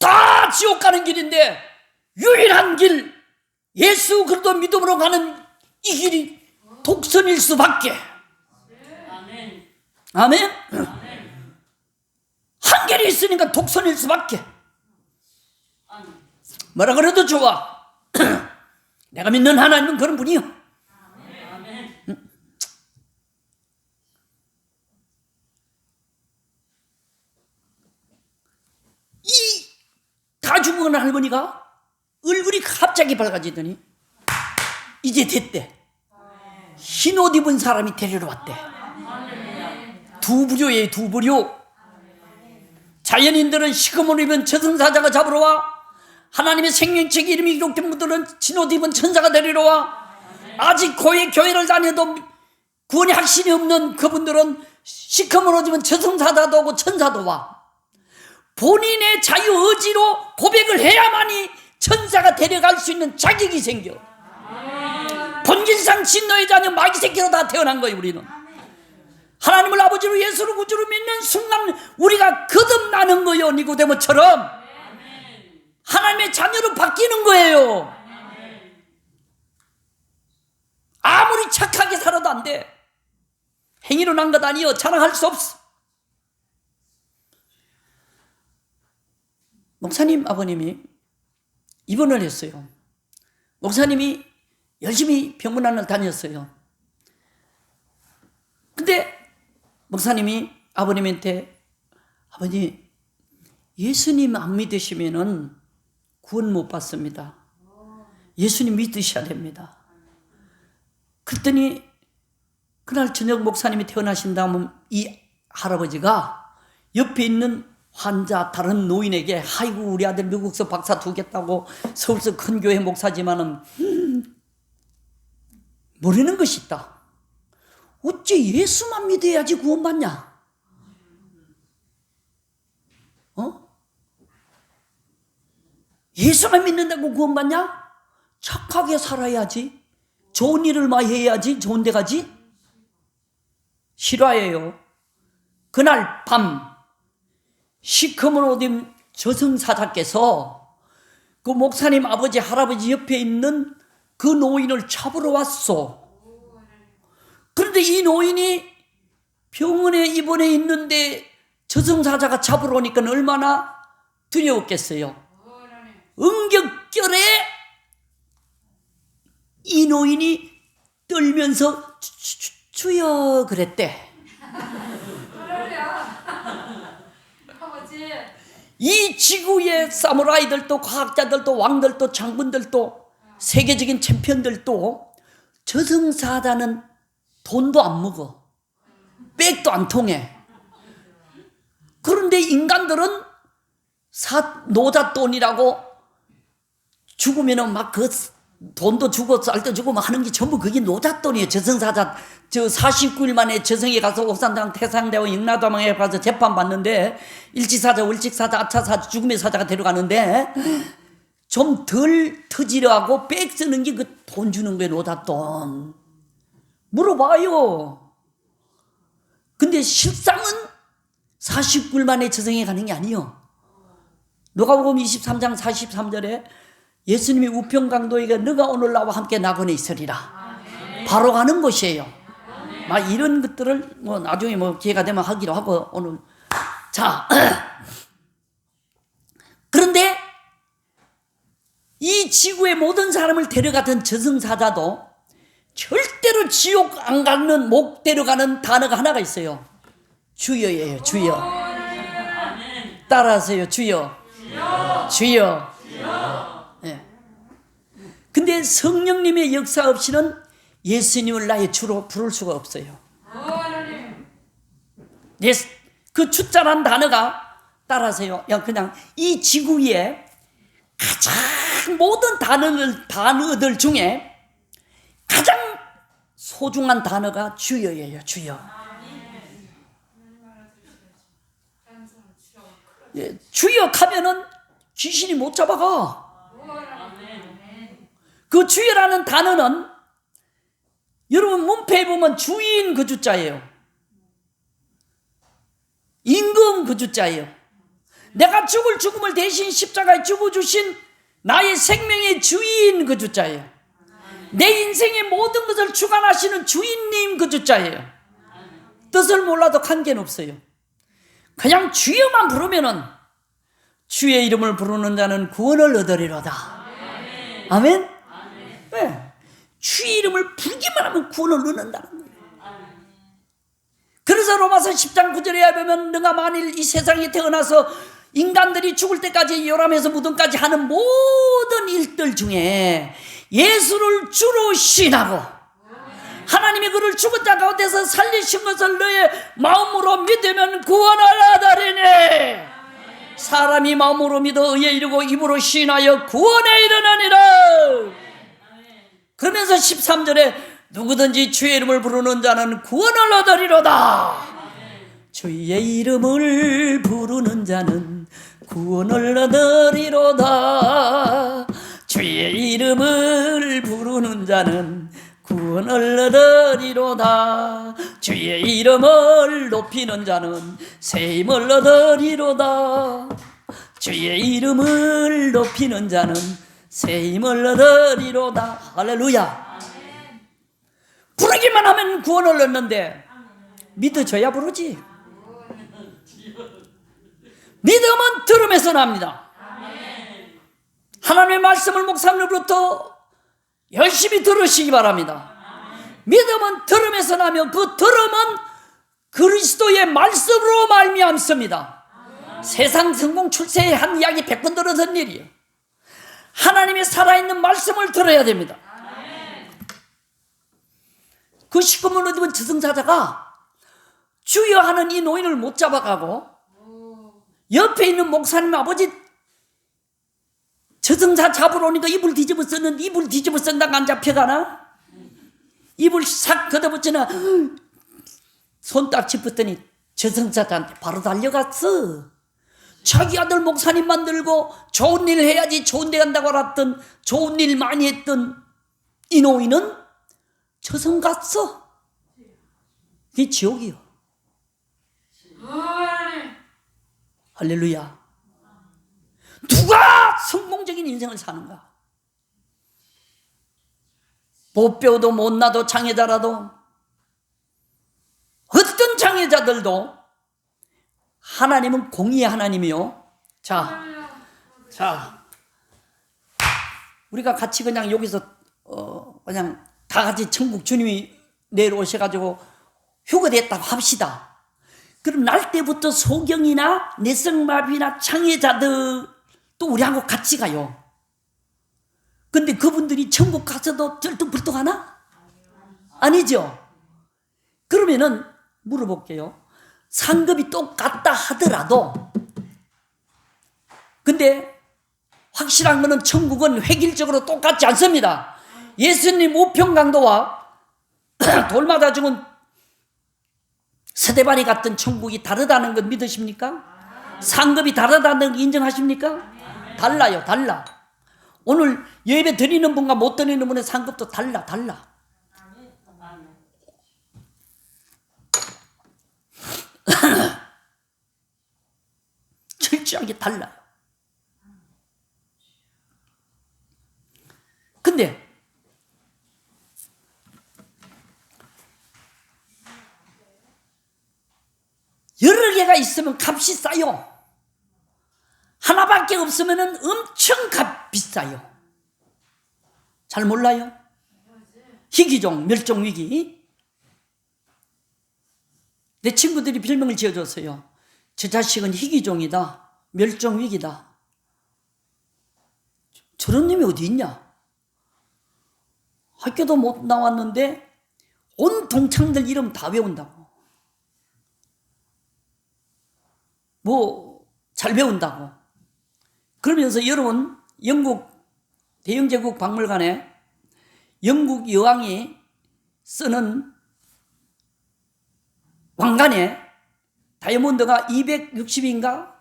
다 지옥 가는 길인데 유일한 길 예수 그리스도 믿음으로 가는 이 길이 독선일 수밖에. 아멘. 아멘. 한 길이 있으니까 독선일 수밖에. 뭐라 그래도 좋아. 내가 믿는 하나님은 그런 분이요. 이 다 죽은 할머니가 얼굴이 갑자기 밝아지더니 이제 됐대. 흰 옷 입은 사람이 데리러 왔대. 두 부류예요, 두 부류. 자연인들은 시커먼 옷 입은 저승사자가 잡으러 와. 하나님의 생명책 이름이 기록된 분들은 흰 옷 입은 천사가 데리러 와. 아직 교회를 다녀도 구원이 확신이 없는 그분들은 시커먼 옷 입은 저승사자도 오고 천사도 와. 본인의 자유의지로 고백을 해야만이 천사가 데려갈 수 있는 자격이 생겨. 본질상 진노의 자녀 마귀 새끼로 다 태어난 거예요. 우리는 하나님을 아버지로 예수를 구주로 믿는 순간 우리가 거듭나는 거예요. 니고데모처럼 하나님의 자녀로 바뀌는 거예요. 아무리 착하게 살아도 안 돼. 행위로 난 것 아니요. 자랑할 수 없어. 목사님 아버님이 입원을 했어요. 목사님이 열심히 병문안을 다녔어요. 근데 목사님이 아버님한테 아버님 예수님 안 믿으시면은 구원 못 받습니다. 예수님 믿으셔야 됩니다. 그랬더니 그날 저녁 목사님이 태어나신 다음 이 할아버지가 옆에 있는 환자 다른 노인에게 아이고 우리 아들 미국서 박사 두겠다고 서울서 큰 교회 목사지만은 모르는 것이 있다. 어째 예수만 믿어야지 구원받냐? 예수만 믿는다고 구원받냐? 착하게 살아야지. 좋은 일을 많이 해야지 좋은 데 가지. 실화예요. 그날 밤 시커먼 옷 입은 저승사자께서 그 목사님 아버지 할아버지 옆에 있는 그 노인을 잡으러 왔어. 그런데 이 노인이 병원에 입원해 있는데 저승사자가 잡으러 오니까 얼마나 두려웠겠어요. 응격결에 이 노인이 떨면서 주여 그랬대. 이 지구의 사무라이들도 과학자들도 왕들도 장군들도 세계적인 챔피언들도 저승사자는 돈도 안 먹어. 백도 안 통해. 그런데 인간들은 노잣돈이라고 죽으면 막 그 돈도 주고 쌀도 주고 뭐 하는 게 전부 그게 노잣돈이에요. 저승사자 49일 만에 저승에 가서 옥산당 태상대왕 영라도망에 가서 재판받는데 일치사자 월직사자 아차사자 죽음의 사자가 데려가는데 좀 덜 터지려 하고 빽 쓰는 게 그 돈 주는 거예요. 노잣돈. 물어봐요. 근데 실상은 49일 만에 저승에 가는 게 아니에요. 누가복음 23장 43절에 예수님이 우평강도에게 너가 오늘 나와 함께 낙원에 있으리라. 바로 가는 곳이에요. 막 이런 것들을 뭐 나중에 뭐 기회가 되면 하기로 하고 오늘 자 그런데 이 지구의 모든 사람을 데려가던 저승사자도 절대로 지옥 안 가는 못 데려가는 단어가 하나가 있어요. 주여예요. 주여. 따라하세요. 주여. 주여. 네. 근데 성령님의 역사 없이는 예수님을 나의 주로 부를 수가 없어요. 그 주자란 단어가 따라하세요. 그냥 이 지구 위에 가장 모든 단어들 중에 가장 소중한 단어가 주여예요. 주여. 예, 주여 하면은 귀신이 못 잡아가. 그 주여라는 단어는 여러분 문패에 보면 주인 그 주자예요. 임금 그 주자예요. 내가 죽을 죽음을 대신 십자가에 죽어주신 나의 생명의 주인 그 주자예요. 내 인생의 모든 것을 주관하시는 주인님 그 주자예요. 뜻을 몰라도 관계는 없어요. 그냥 주여만 부르면은 주의 이름을 부르는 자는 구원을 얻으리로다. 아멘? 네. 주의 이름을 부르기만 하면 구원을 얻는다는 거예요. 그래서 로마서 10장 9절에 보면 너가 만일 이 세상에 태어나서 인간들이 죽을 때까지 요람에서 무덤까지 하는 모든 일들 중에 예수를 주로 신하고 하나님이 그를 죽은 자 가운데서 살리신 것을 너의 마음으로 믿으면 구원을 얻으리니 사람이 마음으로 믿어 의에 이르고 입으로 신하여 구원에 이르느니라. 그러면서 13절에 누구든지 주의 이름을 부르는 자는 구원을 얻으리로다. 주의 이름을 부르는 자는 구원을 얻으리로다. 주의 이름을 부르는 자는 구원을 얻으리로다. 주의 이름을 높이는 자는 새 힘을 얻으리로다. 주의 이름을 높이는 자는 새 힘을 얻으리로다. 할렐루야. 부르기만 하면 구원을 얻는데 믿어줘야 부르지. 믿음은 들음에서 납니다. 하나님의 말씀을 목사님으로부터 열심히 들으시기 바랍니다. 믿음은 들음에서 나며 그 들음은 그리스도의 말씀으로 말미암습니다. 세상 성공 출세의 한 이야기 100번 들었던 일이에요. 하나님의 살아있는 말씀을 들어야 됩니다. 그 19문 얻은 저승사자가 주여 하는 이 노인을 못 잡아가고 옆에 있는 목사님 아버지 저승사 잡으러 오니까 이불 뒤집어 썼는데 이불 뒤집어 쓴다고 안 잡혀가나? 이불 싹 걷어붙이나 손 딱 짚었더니 저승사자한테 바로 달려갔어. 자기 아들 목사님 만들고 좋은 일 해야지 좋은 데 간다고 알았던 좋은 일 많이 했던 이 노인은 저승 갔어. 그게 지옥이요. 할렐루야. 누가 성공적인 인생을 사는가? 보뼈도 못나도 장애자라도 어떤 장애자들도 하나님은 공의의 하나님이요. 자, 우리가 같이 그냥 여기서 그냥 다 같이 천국 주님이 내려오셔가지고 휴거됐다고 합시다. 그럼 날 때부터 소경이나 뇌성마비나 장애자들 또 우리하고 같이 가요. 근데 그분들이 천국 가서도 쩔뚝불뚝하나? 아니죠. 그러면은 물어볼게요. 상급이 똑같다 하더라도 근데 확실한 것은 천국은 획일적으로 똑같지 않습니다. 예수님 우평강도와 돌마다 죽은 스데반이 갔던 천국이 다르다는 것 믿으십니까? 상급이 다르다는 걸 인정하십니까? 달라요, 달라. 오늘 예배 드리는 분과 못 드리는 분의 상급도 달라. 철저하게 달라요. 근데 여러 개가 있으면 값이 싸요. 하나밖에 없으면 엄청 비싸요. 잘 몰라요? 희귀종, 멸종위기. 내 친구들이 별명을 지어줬어요. 저 자식은 희귀종이다, 멸종위기다. 저런 놈이 어디 있냐? 학교도 못 나왔는데 온 동창들 이름 다 외운다고. 뭐 잘 배운다고. 그러면서 여러분 영국 대영제국 박물관에 영국 여왕이 쓰는 왕관에 다이아몬드가 260인가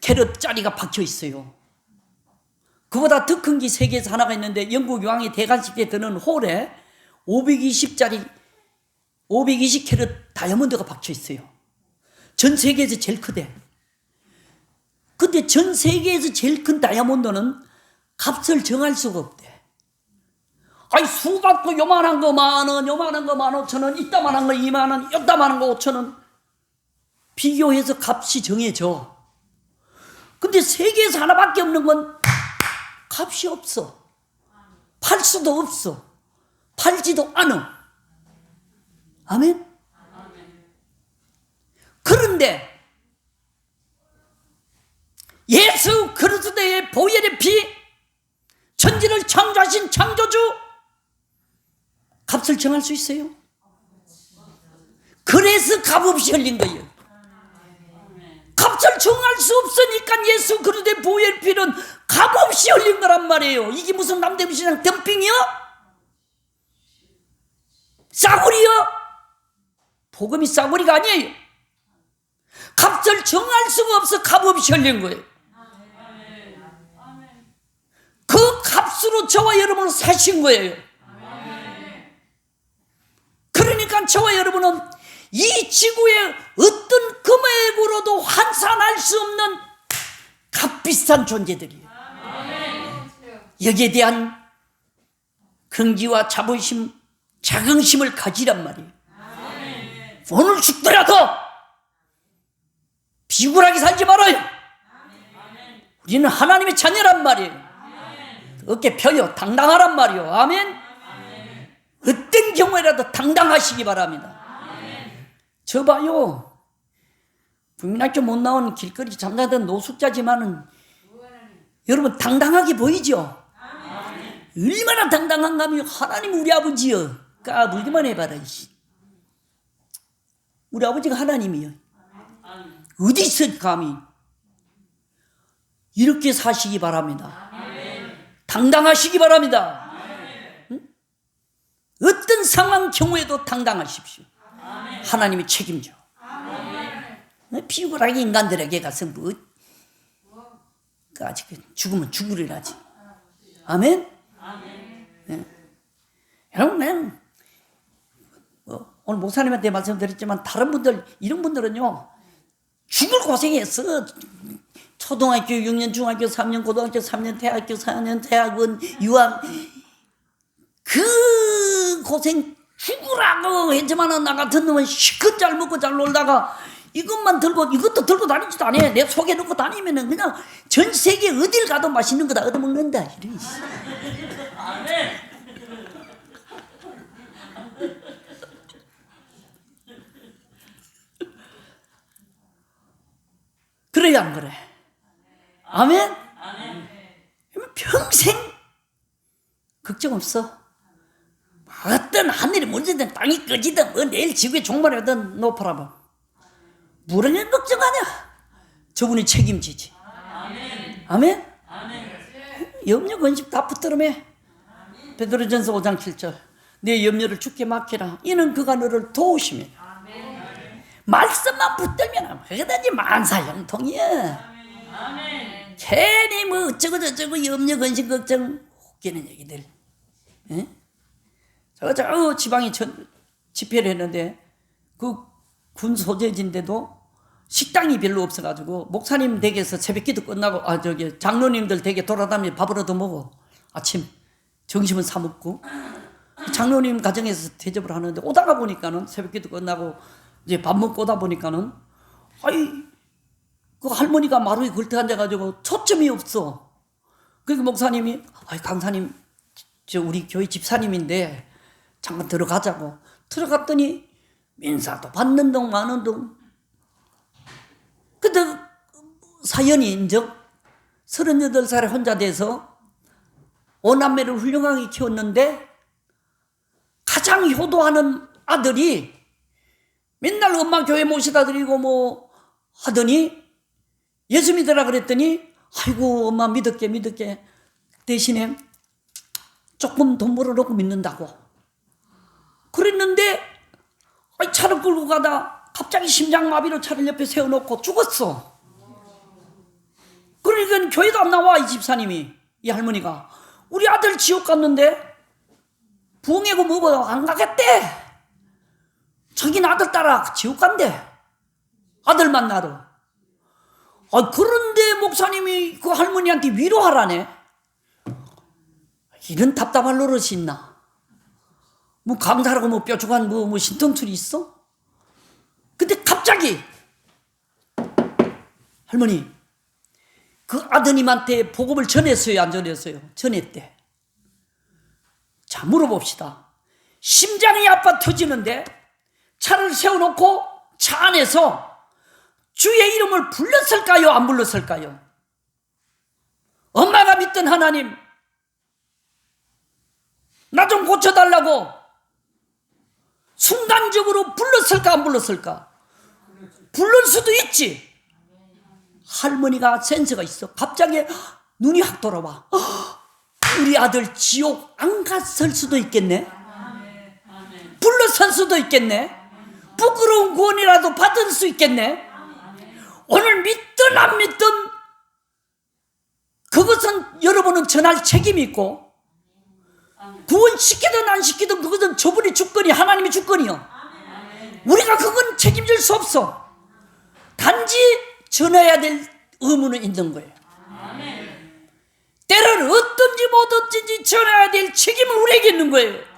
캐럿짜리가 박혀 있어요. 그보다 더 큰 게 세계에서 하나가 있는데 영국 여왕이 대관식 때 드는 홀에 520짜리 520캐럿 다이아몬드가 박혀 있어요. 전 세계에서 제일 크대. 근데 전 세계에서 제일 큰 다이아몬드는 값을 정할 수가 없대. 아니 수 갖고 요만한 거 10,000원, 요만한 거 15,000원, 이따만한 거 20,000원, 이따만한 거 5,000원. 비교해서 값이 정해져. 근데 세계에서 하나밖에 없는 건 값이 없어. 팔 수도 없어. 팔지도 않아. 아멘? 그런데 예수 그리스도의 보혈의 피, 천지를 창조하신 창조주, 값을 정할 수 있어요? 그래서 값없이 흘린 거예요. 값을 정할 수 없으니까 예수 그리스도의 보혈의 피는 값없이 흘린 거란 말이에요. 이게 무슨 남대문 시장 덤핑이요? 싸구리요? 복음이 싸구리가 아니에요. 값을 정할 수가 없어 값없이 흘린 거예요. 그 값으로 저와 여러분을 사신 거예요. 그러니까 저와 여러분은 이 지구의 어떤 금액으로도 환산할 수 없는 값비싼 존재들이에요. 여기에 대한 긍지와 자부심, 자긍심을 가지란 말이에요. 오늘 죽더라도 비굴하게 살지 말아요. 우리는 하나님의 자녀란 말이에요. 어깨 펴요. 당당하란 말이에요. 아멘. 어떤 경우에라도 당당하시기 바랍니다. 저 봐요. 국민학교 못 나온 길거리 잠자던 노숙자지만은 여러분 당당하게 보이죠? 얼마나 당당한가 하면 하나님 우리 아버지요. 까불기만 해봐라. 우리 아버지가 하나님이요. 어디 있어 감히. 이렇게 사시기 바랍니다. 당당하시기 바랍니다. 응? 어떤 상황 경우에도 당당하십시오. 하나님이 책임져. 비굴하게 인간들에게 가서 뭐 아직 죽으면 죽으리라지. 아멘. 네. 여러분 오늘 목사님한테 말씀드렸지만 다른 분들 이런 분들은요 죽을 고생했어. 초등학교 6년, 중학교 3년, 고등학교 3년, 대학교 4년, 대학원, 유학. 그 고생 죽으라고 했지만은 나 같은 놈은 시컷 잘 먹고 잘 놀다가 이것도 들고 다니지도 않아. 내 속에 넣고 다니면은 그냥 전 세계 어딜 가도 맛있는 거 다 얻어먹는다. 그래야 안 그래? 아멘? 평생 걱정 없어. 어떤 하늘이 문제든 땅이 꺼지든 뭐 내일 지구에 종말이 오든 높아라 봐. 뭐를 걱정하냐? 저분이 책임지지. 아멘? 아멘? 염려 근심 다 붙들어매. 베드로전서 5장 7절. 내 염려를 주께 맡기라. 이는 그가 너를 도우시며. 말씀만 붙들면 그다지 만사형통이야. 괜히 뭐 어쩌고 저쩌고 염려 근심 걱정 웃기는 얘기들. 예? 저 지방에 집회를 했는데 그 군 소재지인데도 식당이 별로 없어가지고 목사님 댁에서 새벽기도 끝나고 장로님들 댁에 돌아다니며 밥을 얻어 먹어. 아침 점심은 사 먹고 장로님 가정에서 대접을 하는데 오다가 보니까는 새벽기도 끝나고 이제 밥 먹고 오다 보니까는 그 할머니가 마루에 걸터 앉아가지고 초점이 없어. 그러니까 목사님이 강사님 저 우리 교회 집사님인데 잠깐 들어가자고 들어갔더니 민사도 받는 동 마는 동. 근데 사연이 인적 38살에 혼자 돼서 5남매를 훌륭하게 키웠는데 가장 효도하는 아들이 맨날 엄마 교회 모시다 드리고 뭐 하더니 예수 믿으라 그랬더니 아이고 엄마 믿을게 대신에 조금 돈 벌어놓고 믿는다고 그랬는데 차를 끌고 가다 갑자기 심장마비로 차를 옆에 세워놓고 죽었어. 그러니까 교회도 안 나와. 이 집사님이, 이 할머니가 우리 아들 지옥 갔는데 부흥회고 뭐고 안 가겠대. 자기는 아들 따라 지옥 간대. 아들 만나러. 그런데 목사님이 그 할머니한테 위로하라네. 이런 답답할 노릇이 있나? 뭐 감사라고 뭐 뾰족한 뭐 신통술이 있어? 근데 갑자기 할머니 그 아드님한테 복음을 전했어요, 안 전했어요? 전했대. 자, 물어봅시다. 심장이 아파 터지는데 차를 세워놓고 차 안에서 주의 이름을 불렀을까요, 안 불렀을까요? 엄마가 믿던 하나님 나 좀 고쳐달라고 순간적으로 불렀을까, 안 불렀을까? 부를 수도 있지. 할머니가 센스가 있어. 갑자기 눈이 확 돌아와. 우리 아들 지옥 안 갔을 수도 있겠네. 불러설 수도 있겠네. 부끄러운 구원이라도 받을 수 있겠네. 오늘 믿든 안 믿든 그것은 여러분은 전할 책임이 있고, 구원시키든 안 시키든 그것은 저분이 주권이, 하나님이 주권이요. 우리가 그건 책임질 수 없어. 단지 전해야 될 의무는 있는 거예요. 때를 어떤지 못 어떤지 전해야 될 책임은 우리에게 있는 거예요.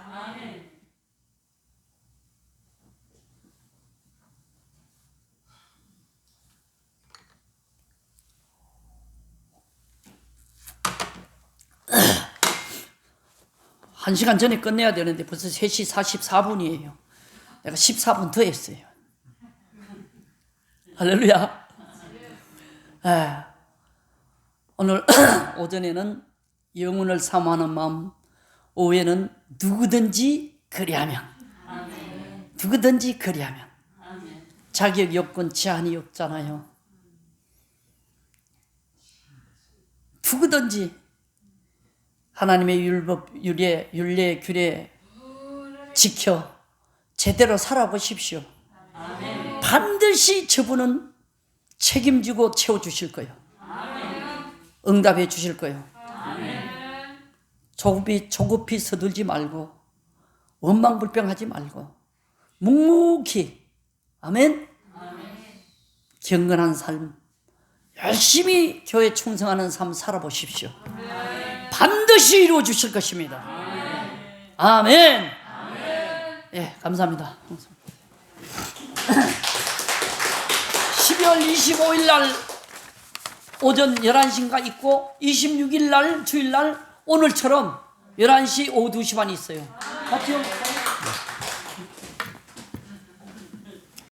한 시간 전에 끝내야 되는데 벌써 3시 44분이에요. 내가 14분 더 했어요. 할렐루야. 오늘 오전에는 영혼을 사모하는 마음, 오후에는 누구든지 그리하면, 누구든지 그리하면. 자격 요건 제한이 없잖아요. 누구든지 하나님의 율법, 율례, 규례 지켜 제대로 살아보십시오. 반드시 저분은 책임지고 채워주실 거예요. 응답해 주실 거예요. 조급히 서둘지 말고 원망불평하지 말고 묵묵히, 아멘, 경건한 삶, 열심히 교회 충성하는 삶 살아보십시오. 반드시 이루어 주실 것입니다. 아멘. 예, 감사합니다. 12월 25일 날 오전 11시인가 있고 26일 날 주일 날 오늘처럼 11시 오후 2시 반이 있어요. 맞죠?